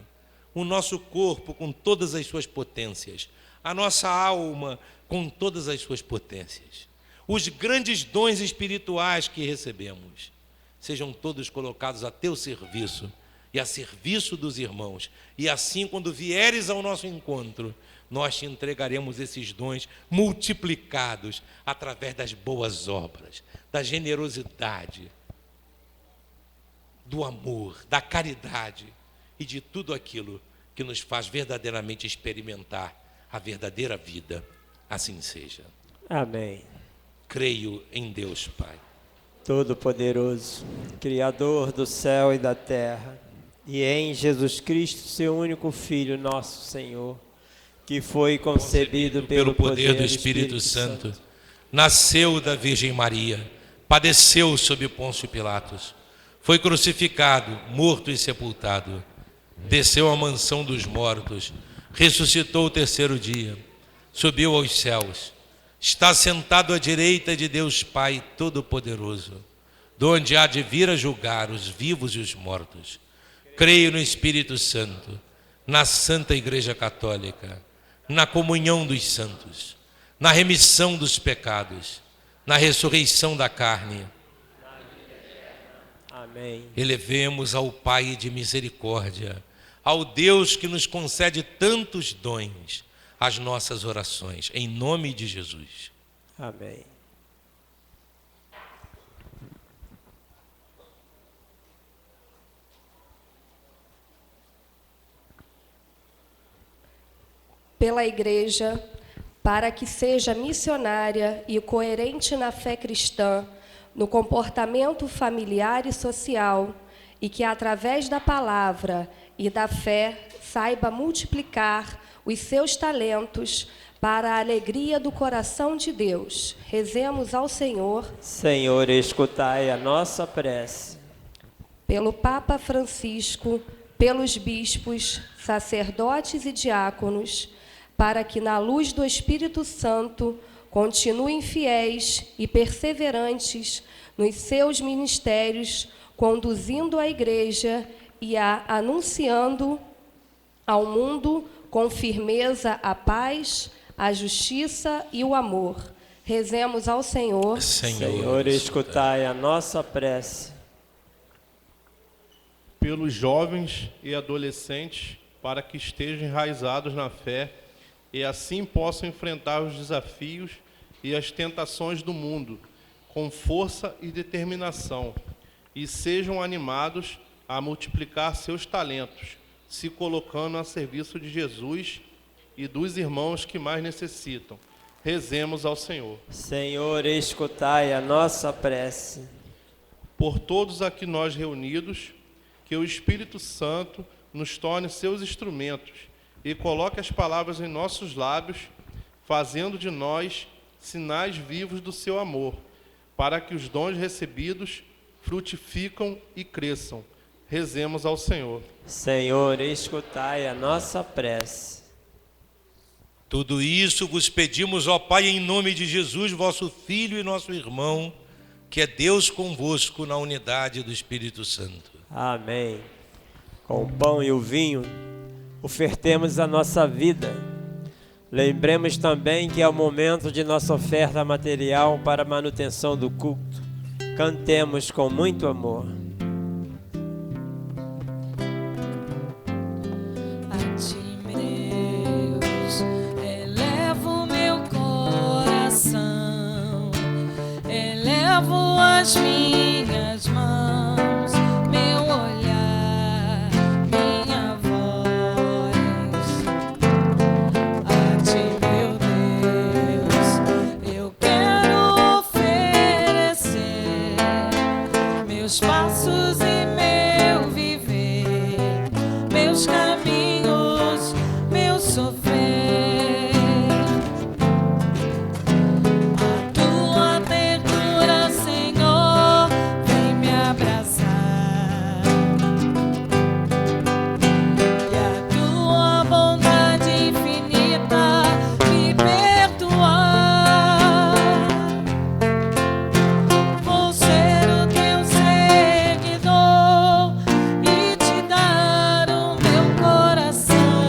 Speaker 2: o nosso corpo com todas as suas potências, a nossa alma com todas as suas potências, os grandes dons espirituais que recebemos, sejam todos colocados a teu serviço e a serviço dos irmãos. E assim, quando vieres ao nosso encontro, nós te entregaremos esses dons multiplicados através das boas obras, da generosidade, do amor, da caridade e de tudo aquilo que nos faz verdadeiramente experimentar a verdadeira vida. Assim seja.
Speaker 3: Amém.
Speaker 2: Creio em Deus Pai,
Speaker 3: Todo-Poderoso, Criador do céu e da terra, e em Jesus Cristo, seu único Filho, nosso Senhor, que foi concebido pelo
Speaker 2: poder do Espírito Santo, nasceu da Virgem Maria, padeceu sob Pôncio Pilatos, foi crucificado, morto e sepultado, desceu à mansão dos mortos, ressuscitou o terceiro dia, subiu aos céus, está sentado à direita de Deus Pai Todo-Poderoso, de onde há de vir a julgar os vivos e os mortos. Creio no Espírito Santo, na Santa Igreja Católica, na comunhão dos santos, na remissão dos pecados, na ressurreição da carne.
Speaker 3: Amém.
Speaker 2: Elevemos ao Pai de misericórdia, ao Deus que nos concede tantos dons, as nossas orações, em nome de Jesus.
Speaker 3: Amém.
Speaker 6: Pela Igreja, para que seja missionária e coerente na fé cristã, no comportamento familiar e social, e que através da palavra e da fé saiba multiplicar os seus talentos para a alegria do coração de Deus. Rezemos ao Senhor.
Speaker 3: Senhor, escutai a nossa prece.
Speaker 6: Pelo Papa Francisco, pelos bispos, sacerdotes e diáconos, para que na luz do Espírito Santo continuem fiéis e perseverantes nos seus ministérios, conduzindo a Igreja e a anunciando ao mundo com firmeza a paz, a justiça e o amor. Rezemos ao Senhor.
Speaker 3: Senhor, escutai a nossa prece.
Speaker 7: Pelos jovens e adolescentes, para que estejam enraizados na fé e assim possam enfrentar os desafios e as tentações do mundo com força e determinação, e sejam animados a multiplicar seus talentos, se colocando a serviço de Jesus e dos irmãos que mais necessitam. Rezemos ao Senhor.
Speaker 3: Senhor, escutai a nossa prece.
Speaker 7: Por todos aqui nós reunidos, que o Espírito Santo nos torne seus instrumentos e coloque as palavras em nossos lábios, fazendo de nós sinais vivos do seu amor, para que os dons recebidos frutificam e cresçam. Rezemos ao Senhor.
Speaker 3: Senhor, escutai a nossa prece.
Speaker 2: Tudo isso vos pedimos, ó Pai, em nome de Jesus, vosso Filho e nosso irmão, que é Deus convosco na unidade do Espírito Santo.
Speaker 3: Amém. Com o pão e o vinho, ofertemos a nossa vida. Lembremos também que é o momento de nossa oferta material para a manutenção do culto. Cantemos com muito amor.
Speaker 1: A ti, Deus, elevo meu coração, elevo as minhas mãos, meu olhar, minha voz. A ti, meu Deus, eu quero oferecer meus passos e meu viver, meus caminhos, meu sofrer. A tua ternura, Senhor, vem me abraçar, e a tua bondade infinita me perdoar. Vou ser o teu seguidor e te dar o meu coração.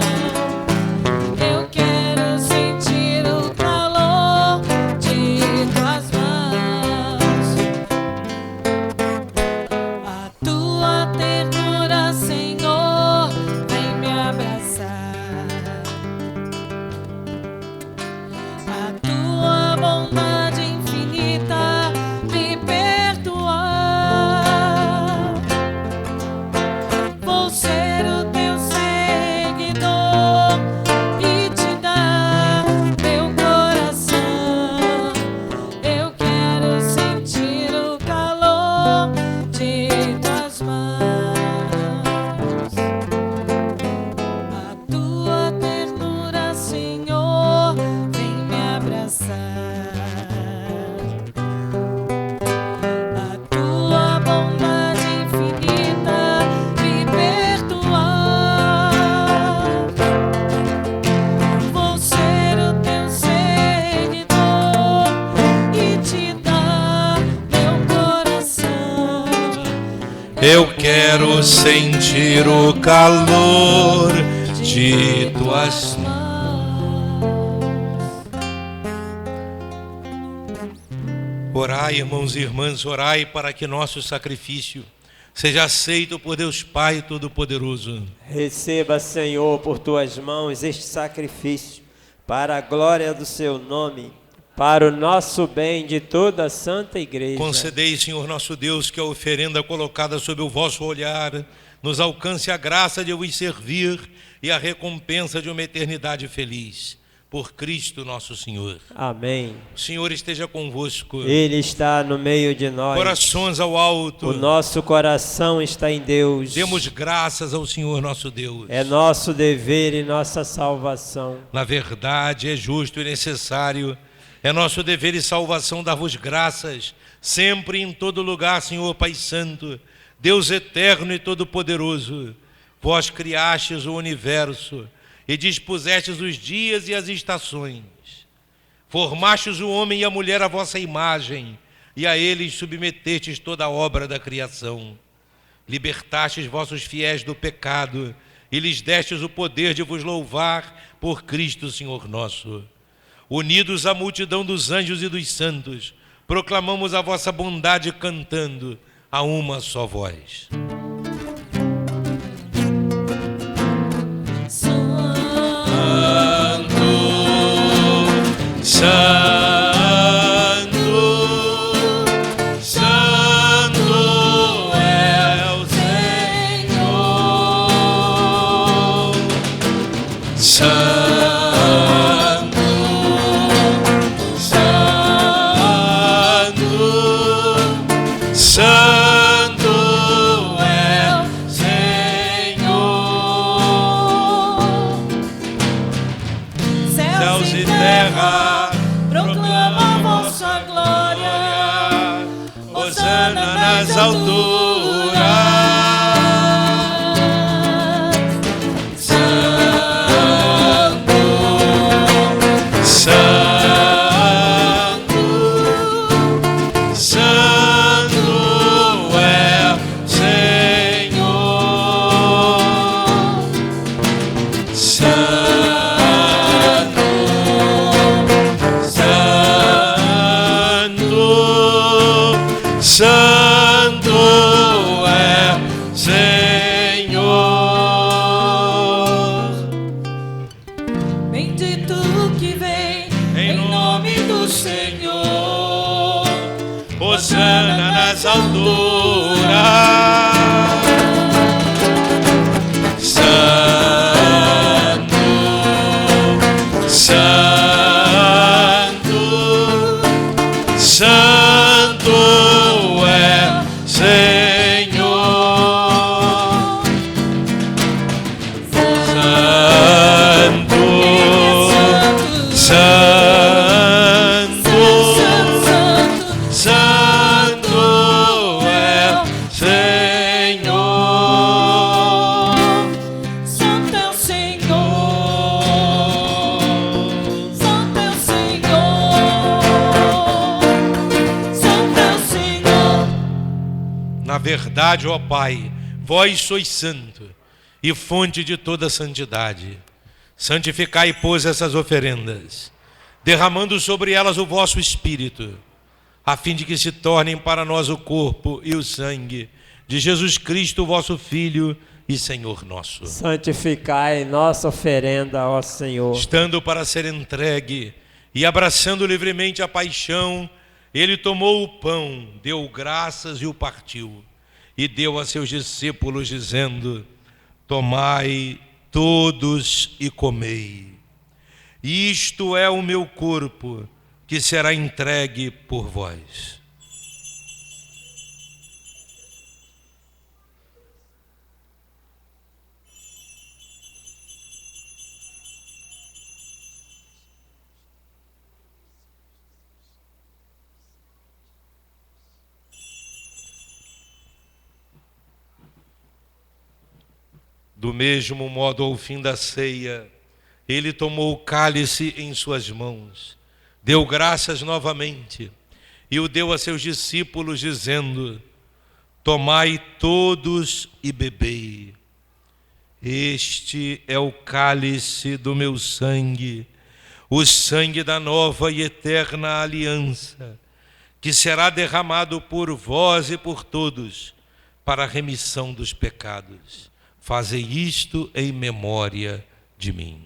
Speaker 2: Eu quero sentir o calor de tuas mãos. Orai, irmãos e irmãs, orai para que nosso sacrifício seja aceito por Deus Pai Todo-Poderoso.
Speaker 3: Receba, Senhor, por tuas mãos este sacrifício, para a glória do seu nome, para o nosso bem de toda a Santa Igreja.
Speaker 2: Concedei, Senhor nosso Deus, que a oferenda colocada sob o vosso olhar nos alcance a graça de vos servir e a recompensa de uma eternidade feliz. Por Cristo nosso Senhor.
Speaker 3: Amém.
Speaker 2: O Senhor esteja convosco.
Speaker 3: Ele está no meio de nós.
Speaker 2: Corações ao alto.
Speaker 3: O nosso coração está em Deus.
Speaker 2: Demos graças ao Senhor nosso Deus.
Speaker 3: É nosso dever e nossa salvação.
Speaker 2: Na verdade, é justo e necessário. É nosso dever e salvação dar-vos graças, sempre e em todo lugar, Senhor Pai Santo, Deus eterno e todo-poderoso. Vós criastes o universo e dispusestes os dias e as estações. Formastes o homem e a mulher à vossa imagem, e a eles submetestes toda a obra da criação. Libertastes vossos fiéis do pecado, e lhes destes o poder de vos louvar por Cristo, Senhor nosso. Unidos à multidão dos anjos e dos santos, proclamamos a vossa bondade cantando a uma só voz. Santo, Santo é o Senhor. Santo, Santo, Santo é o Senhor. Céus e terra
Speaker 1: proclamam vossa glória.
Speaker 2: Hosana nas alturas. Santo, Santo, Santo é o Senhor. Santo, Santo é Senhor.
Speaker 1: Bendito que vem em nome do Senhor.
Speaker 2: Hosana nas alturas. Santo, Santo, Santo é Senhor. Santo, Santo, Santo é Senhor.
Speaker 1: Santo é o Senhor. Santo é o Senhor. Santo é o Senhor.
Speaker 2: Na verdade, ó Pai, vós sois santo e fonte de toda santidade. Santificai, pois, essas oferendas, derramando sobre elas o vosso Espírito, a fim de que se tornem para nós o corpo e o sangue de Jesus Cristo, vosso Filho e Senhor nosso.
Speaker 3: Santificai nossa oferenda, ó Senhor.
Speaker 2: Estando para ser entregue e abraçando livremente a paixão, ele tomou o pão, deu graças e o partiu, e deu a seus discípulos, dizendo: tomai todos e comei. Isto é o meu corpo, que será entregue por vós. Do mesmo modo, ao fim da ceia, ele tomou o cálice em suas mãos, deu graças novamente e o deu a seus discípulos, dizendo: Tomai todos e bebei. Este é o cálice do meu sangue, o sangue da nova e eterna aliança, que será derramado por vós e por todos, para a remissão dos pecados. Fazei isto em memória de mim.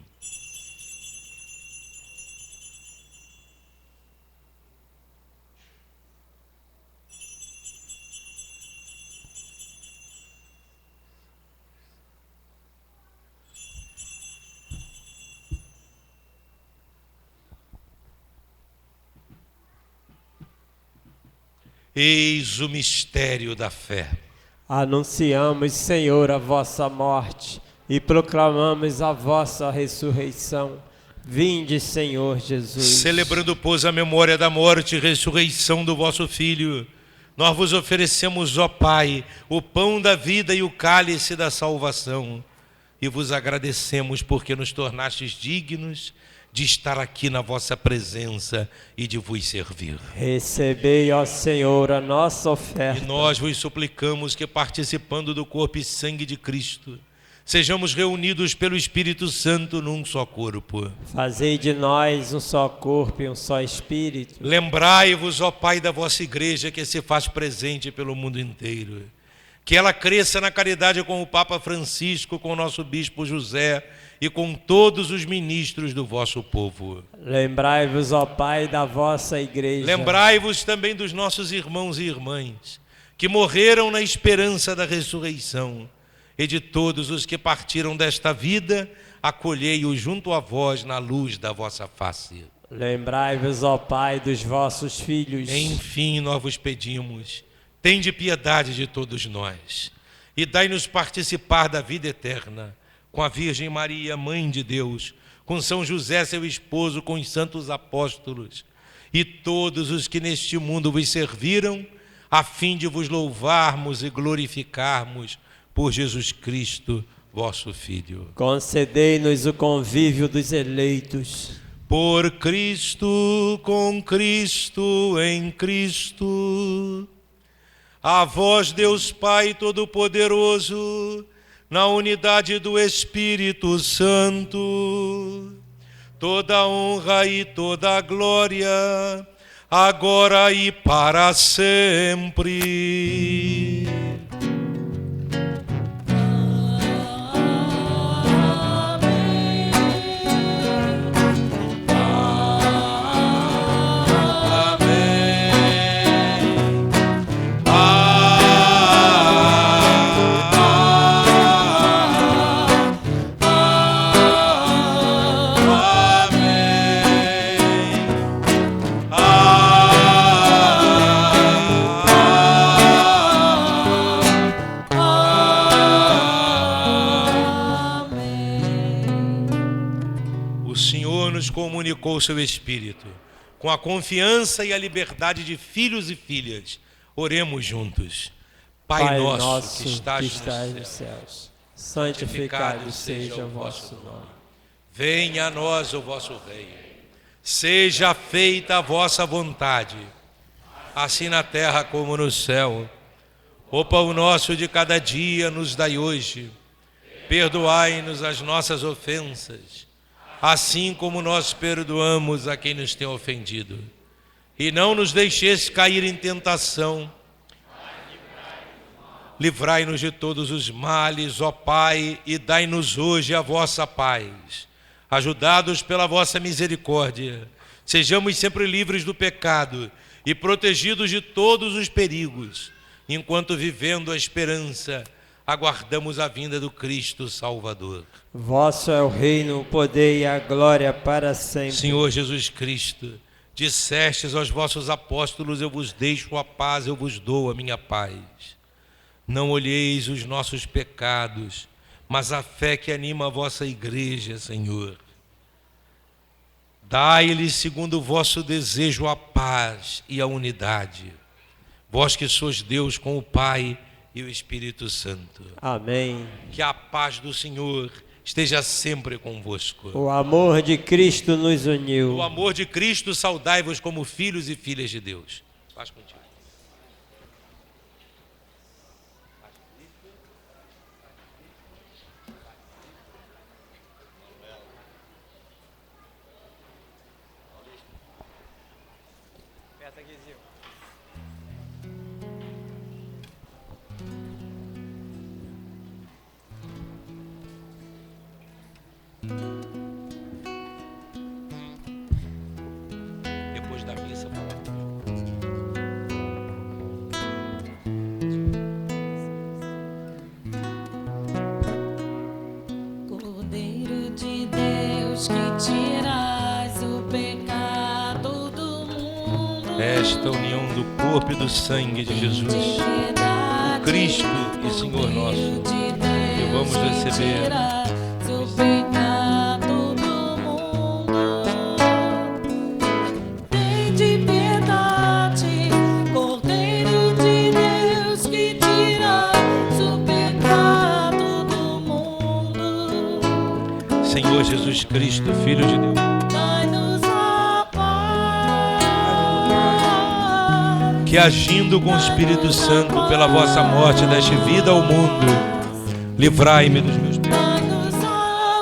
Speaker 2: Eis o mistério da fé.
Speaker 3: Anunciamos, Senhor, a vossa morte e proclamamos a vossa ressurreição. Vinde, Senhor Jesus.
Speaker 2: Celebrando, pois, a memória da morte e ressurreição do vosso Filho, nós vos oferecemos, ó Pai, o pão da vida e o cálice da salvação, e vos agradecemos porque nos tornastes dignos de estar aqui na vossa presença e de vos servir.
Speaker 3: Recebei, ó Senhor, a nossa
Speaker 2: E
Speaker 3: oferta.
Speaker 2: nós vos suplicamos que, participando do corpo e sangue de Cristo, sejamos reunidos pelo Espírito Santo num só corpo.
Speaker 3: Fazei de nós um só corpo e um só espírito.
Speaker 2: Lembrai-vos, ó Pai, da vossa igreja que se faz presente pelo mundo inteiro. Que ela cresça na caridade com o Papa Francisco, com o nosso Bispo José e com todos os ministros do vosso povo.
Speaker 3: Lembrai-vos, ó Pai, da vossa igreja.
Speaker 2: Lembrai-vos também dos nossos irmãos e irmãs, que morreram na esperança da ressurreição, e de todos os que partiram desta vida, acolhei-os junto a vós na luz da vossa face.
Speaker 3: Lembrai-vos, ó Pai, dos vossos filhos.
Speaker 2: Enfim, nós vos pedimos, tende piedade de todos nós, e dai-nos participar da vida eterna, com a Virgem Maria, Mãe de Deus, com São José, seu esposo, com os santos apóstolos, e todos os que neste mundo vos serviram, a fim de vos louvarmos e glorificarmos por Jesus Cristo, vosso Filho.
Speaker 3: Concedei-nos o convívio dos eleitos.
Speaker 2: Por Cristo, com Cristo, em Cristo. A vós, Deus Pai Todo-Poderoso, na unidade do Espírito Santo, toda honra e toda glória, agora e para sempre. Comunicou o seu Espírito, com a confiança e a liberdade de filhos e filhas. Oremos juntos. Pai nosso que estás nos céus,
Speaker 3: santificado seja o vosso nome.
Speaker 2: Venha a nós o vosso reino. Seja feita a vossa vontade, assim na terra como no céu. O pão nosso de cada dia nos dai hoje. Perdoai-nos as nossas ofensas, assim como nós perdoamos a quem nos tem ofendido. E não nos deixeis cair em tentação. Livrai-nos de todos os males, ó Pai, e dai-nos hoje a vossa paz. Ajudados pela vossa misericórdia, sejamos sempre livres do pecado e protegidos de todos os perigos, enquanto, vivendo a esperança, aguardamos a vinda do Cristo Salvador.
Speaker 3: Vosso é o reino, o poder e a glória para sempre.
Speaker 2: Senhor Jesus Cristo, dissestes aos vossos apóstolos: eu vos deixo a paz, eu vos dou a minha paz. Não olheis os nossos pecados, mas a fé que anima a vossa igreja, Senhor. Dai-lhes, segundo o vosso desejo, a paz e a unidade. Vós que sois Deus com o Pai e o Espírito Santo.
Speaker 3: Amém.
Speaker 2: Que a paz do Senhor esteja sempre convosco.
Speaker 3: O amor de Cristo nos uniu.
Speaker 2: O amor de Cristo, saudai-vos como filhos e filhas de Deus. Paz contigo. Depois da missa,
Speaker 1: Cordeiro de Deus que tiras o pecado do mundo.
Speaker 2: esta união do corpo e do sangue de Jesus, o Cristo e Senhor nosso, que vamos receber.
Speaker 1: O pecado do mundo. Tem de piedade, Cordeiro de Deus que tiras o pecado do mundo.
Speaker 2: Senhor Jesus Cristo, Filho de Deus,
Speaker 1: Dai-nos a paz.
Speaker 2: que agindo com o Espírito Santo pela vossa morte deste vida ao mundo, livrai-me dos meus pecados.
Speaker 1: Dai-nos a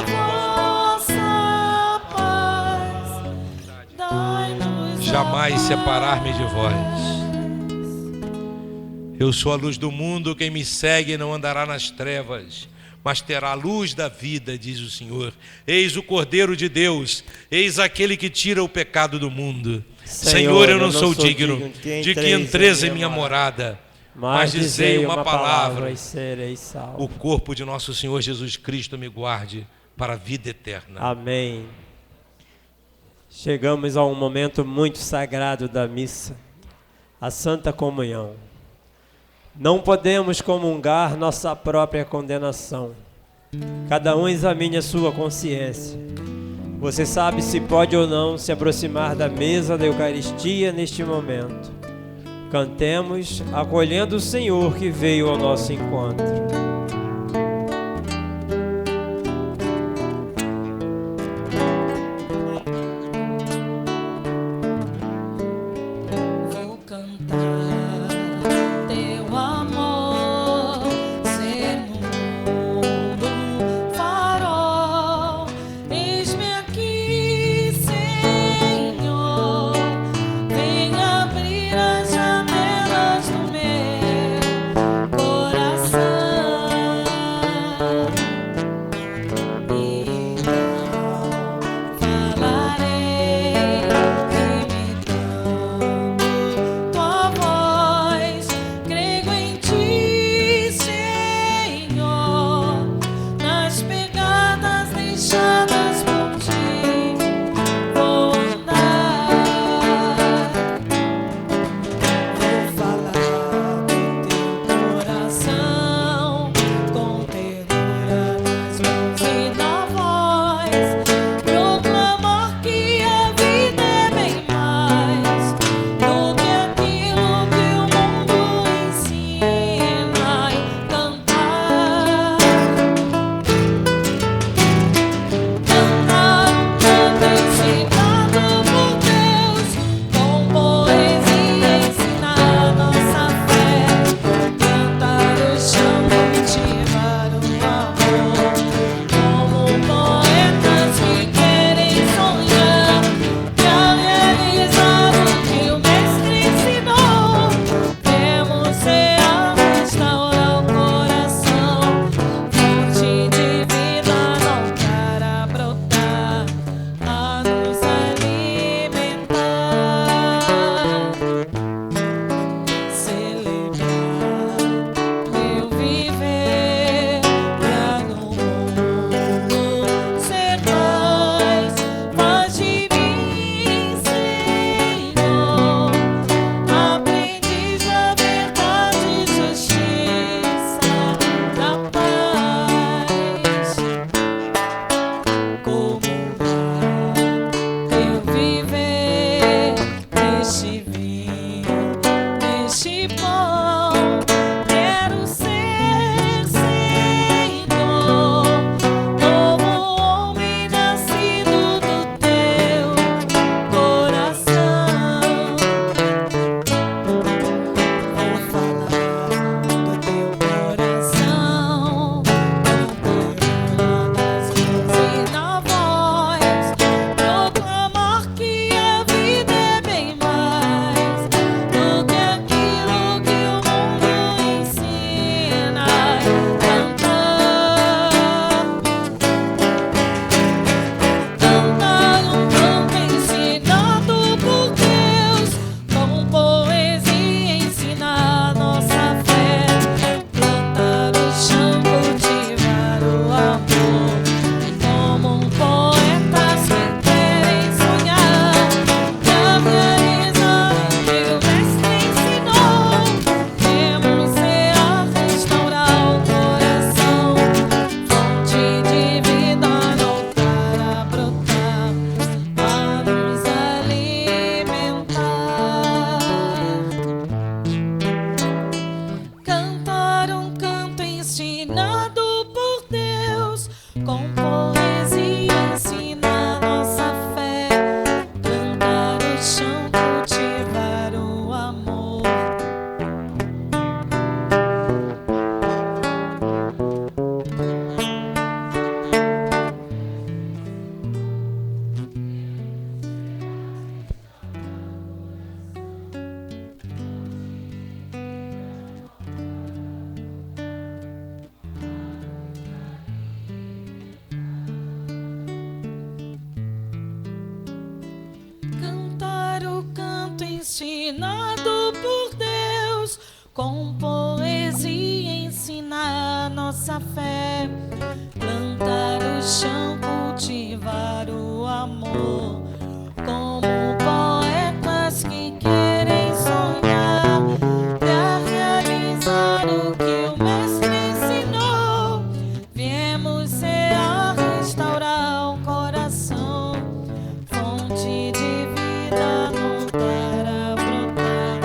Speaker 1: vossa paz. Dai-nos
Speaker 2: Jamais separar-me de vós. Eu sou a luz do mundo, quem me segue não andará nas trevas, mas terá a luz da vida, diz o Senhor. Eis o Cordeiro de Deus, eis aquele que tira o pecado do mundo. Senhor, eu não sou digno de que entreis em minha morada, mas dizei uma palavra,
Speaker 3: e sereis salvos.
Speaker 2: o corpo de nosso Senhor Jesus Cristo me guarde para a vida eterna.
Speaker 3: Amém. Chegamos a um momento muito sagrado da missa, a Santa Comunhão. Não podemos comungar nossa própria condenação. Cada um examine a sua consciência. Você sabe se pode ou não se aproximar da mesa da Eucaristia neste momento. Cantemos, acolhendo o Senhor que veio ao nosso encontro.
Speaker 1: Vou cantar teu amor, ser no mundo farol. Eis-me aqui, Senhor, vem abrir as janelas do meu coração. destinado por Deus, com poesia ensinar nossa fé, plantar o chão, cultivar o amor, como poetas que querem sonhar pra realizar o que o mestre ensinou. Viemos ser a restaurar o coração, fonte de vida voltar a brotar,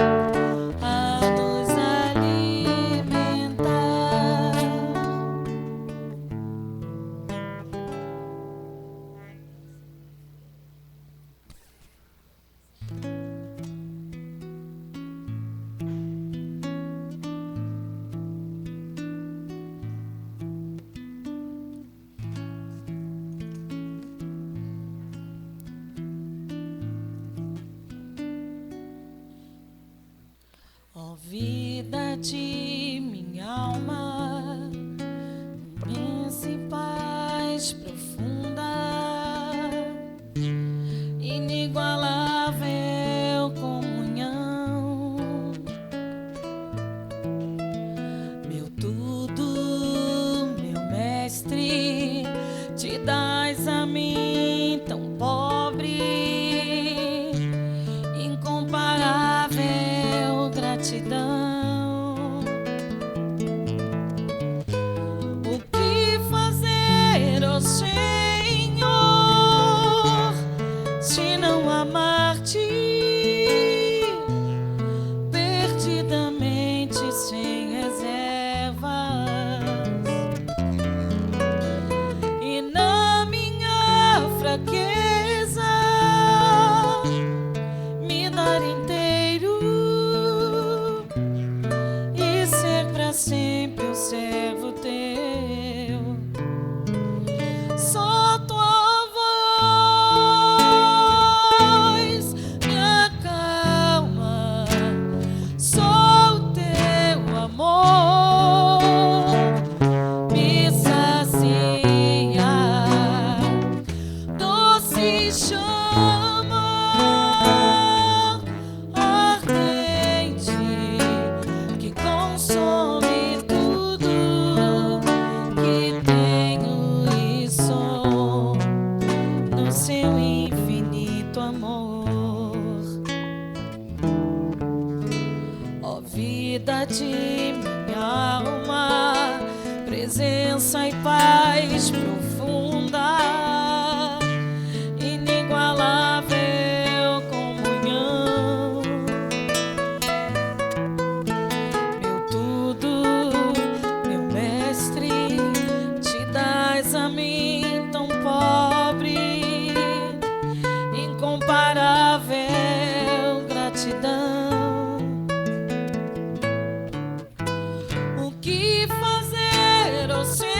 Speaker 1: a nos alimentar. Ó vida de minha alma, imensa e paz profunda, inigualável comunhão, meu tudo, meu mestre, te dás a mim tão pobre, incomparável gratidão. O que fazer, ó Senhor, se não amar-te perdidamente, sem reservas? E na minha fraqueza me dar inteiro e ser pra sempre o servo teu. Só tua voz me acalma, só o teu amor me sacia, doce chama ardente que consome tudo que tenho e sou no seu infinito amor. Ó vida de minha alma, presença e paz profunda, inigualável comunhão, meu tudo, meu mestre, te dás a mim tão pobre, incomparável gratidão. O que fazer, ó Senhor,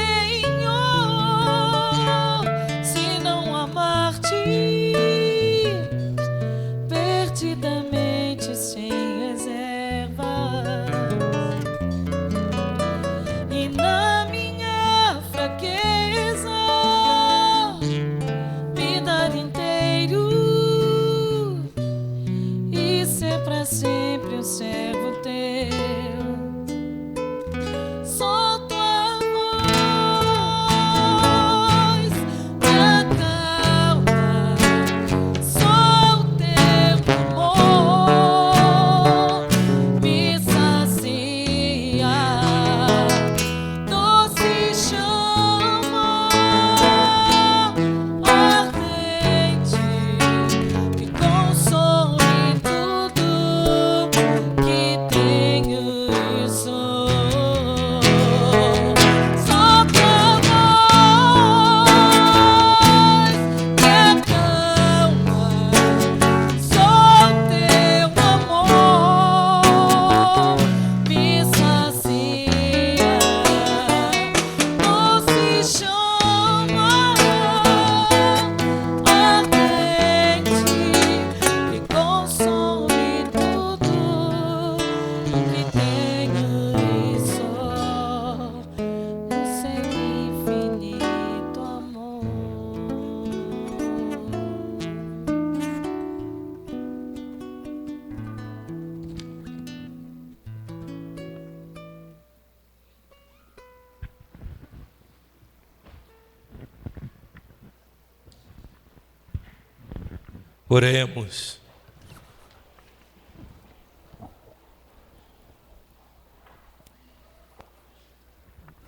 Speaker 2: Oremos.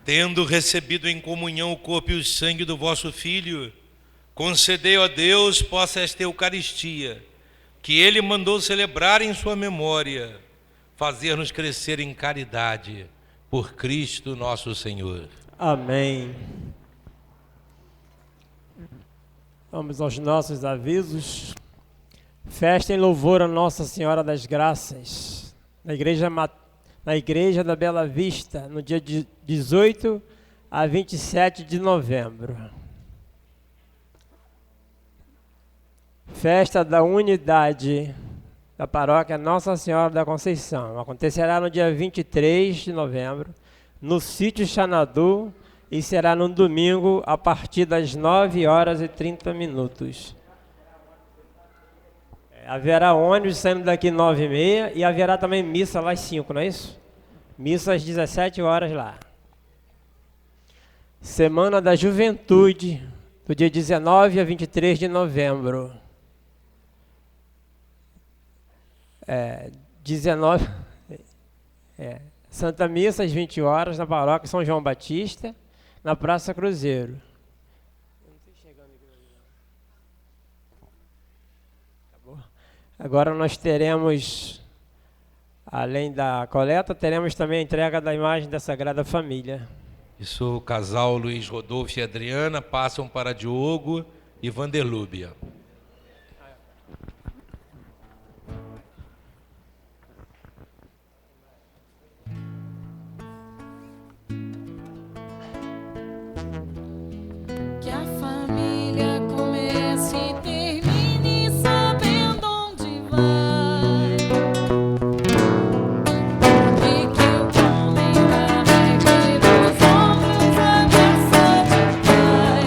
Speaker 2: Tendo recebido em comunhão o corpo e o sangue do vosso Filho, concedei a Deus possa esta Eucaristia, que Ele mandou celebrar em sua memória, fazer-nos crescer em caridade, por Cristo nosso Senhor.
Speaker 3: Amém. Vamos aos nossos avisos. Festa em louvor a Nossa Senhora das Graças, na Igreja da Bela Vista, no dia 18 a 27 de novembro. Festa da Unidade da Paróquia Nossa Senhora da Conceição. Acontecerá no dia 23 de novembro, no sítio Xanadu, e será no domingo, a partir das 9h30. Haverá ônibus saindo daqui 9h30 e haverá também missa lá às 5, não é isso? Missa às 17 horas lá. Semana da Juventude, do dia 19 a 23 de novembro. 19. Santa Missa às 20 horas na Paróquia São João Batista, na Praça Cruzeiro. Agora nós teremos, além da coleta, teremos também a entrega da imagem da Sagrada Família.
Speaker 2: Isso, o casal Luiz Rodolfo e Adriana passam para Diogo e Vanderlúbia.
Speaker 1: Que a família comece e termine sabendo onde vai, e que o homem carregue nos ombros a bênção do Pai,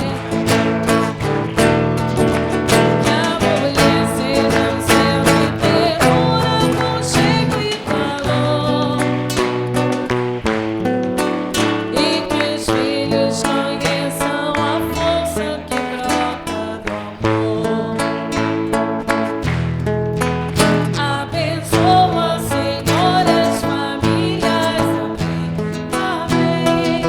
Speaker 1: que a mulher seja um céu de ternura, aconchego e calor, e que os filhos conheçam a força que brota do amor. Abençoa, Senhor, as famílias, amém, amém.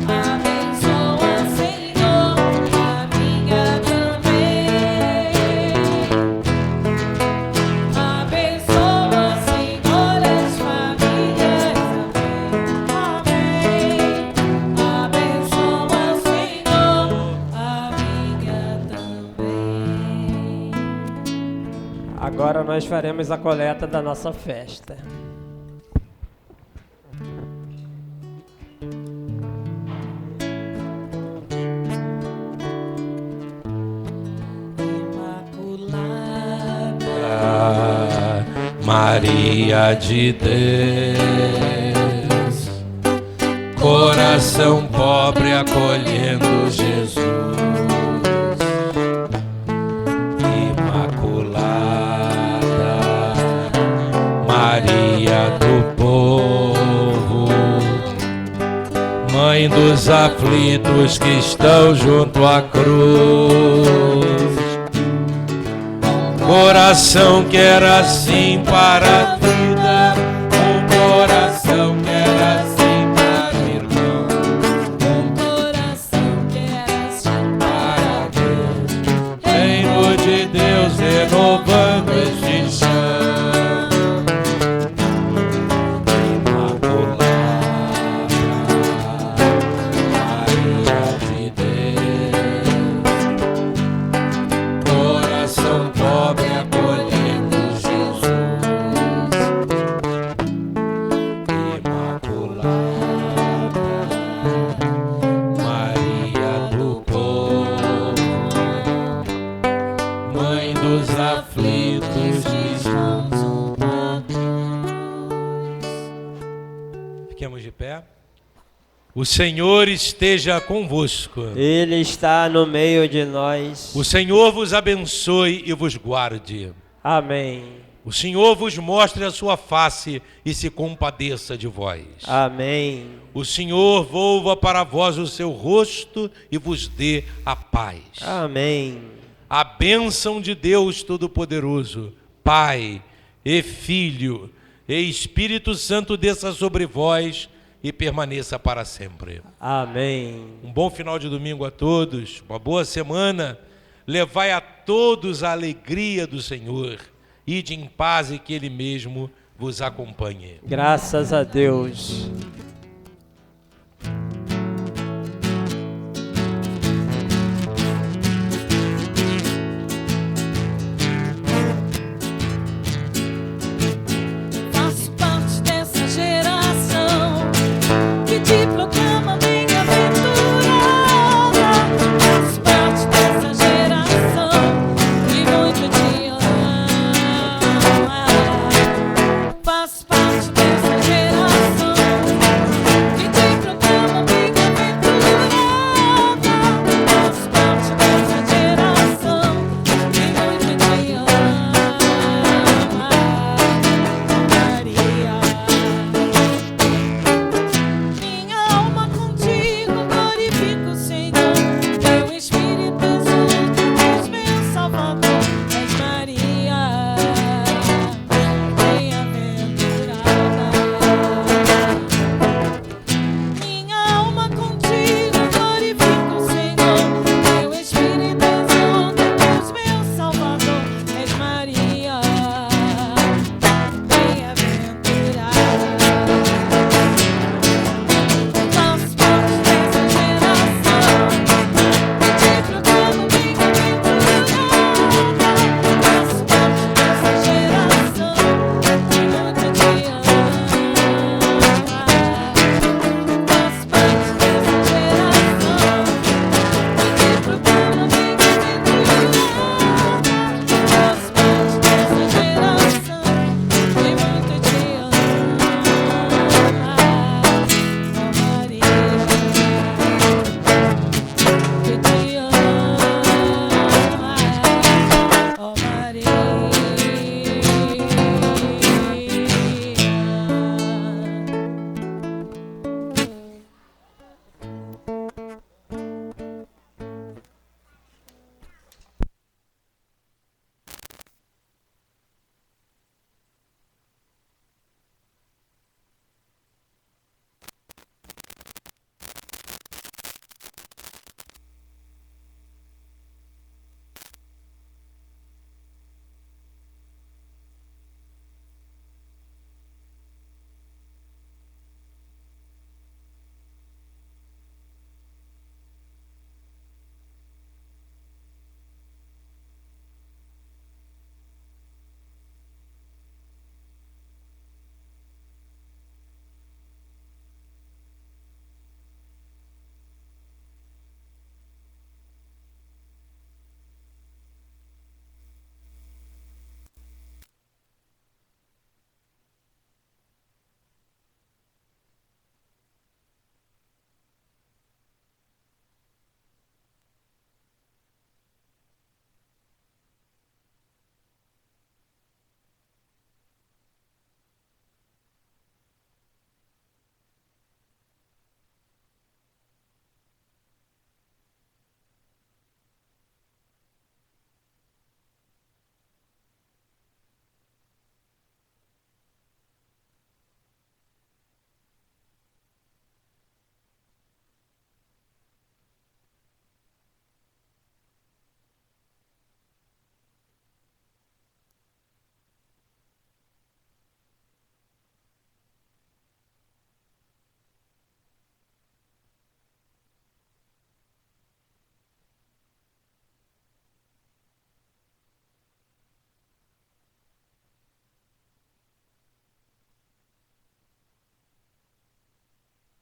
Speaker 1: Abençoa, Senhor, a minha também. Abençoa, Senhor, as famílias, amém, amém. Abençoa, Senhor, a minha também.
Speaker 3: Agora nós faremos a coleta da nossa festa.
Speaker 1: Imaculada,
Speaker 2: Maria de Deus, coração pobre acolhendo Jesus. Imaculada, Maria do povo, Mãe dos aflitos que estão junto à cruz. Coração que era assim para a vida, um coração que era assim para o irmão,
Speaker 1: um coração que era assim
Speaker 2: para Deus, reino de Deus renovando este chão. Imaculada, Maria de Deus, coração pobre acolhendo Jesus. Imaculada, Maria do povo, Mãe dos aflitos que estão junto à cruz. Fiquemos de pé. O Senhor esteja convosco.
Speaker 3: Ele está no meio de nós.
Speaker 2: O Senhor vos abençoe e vos guarde.
Speaker 3: Amém.
Speaker 2: O Senhor vos mostre a sua face e se compadeça de vós.
Speaker 3: Amém.
Speaker 2: O Senhor volva para vós o seu rosto e vos dê a paz.
Speaker 3: Amém.
Speaker 2: a bênção de Deus Todo-Poderoso, Pai e Filho e Espírito Santo desça sobre vós e permaneça para sempre.
Speaker 3: Amém.
Speaker 2: Um bom final de domingo a todos, uma boa semana. Levai a todos a alegria do Senhor. Ide em paz e que Ele mesmo vos acompanhe.
Speaker 3: Graças a Deus.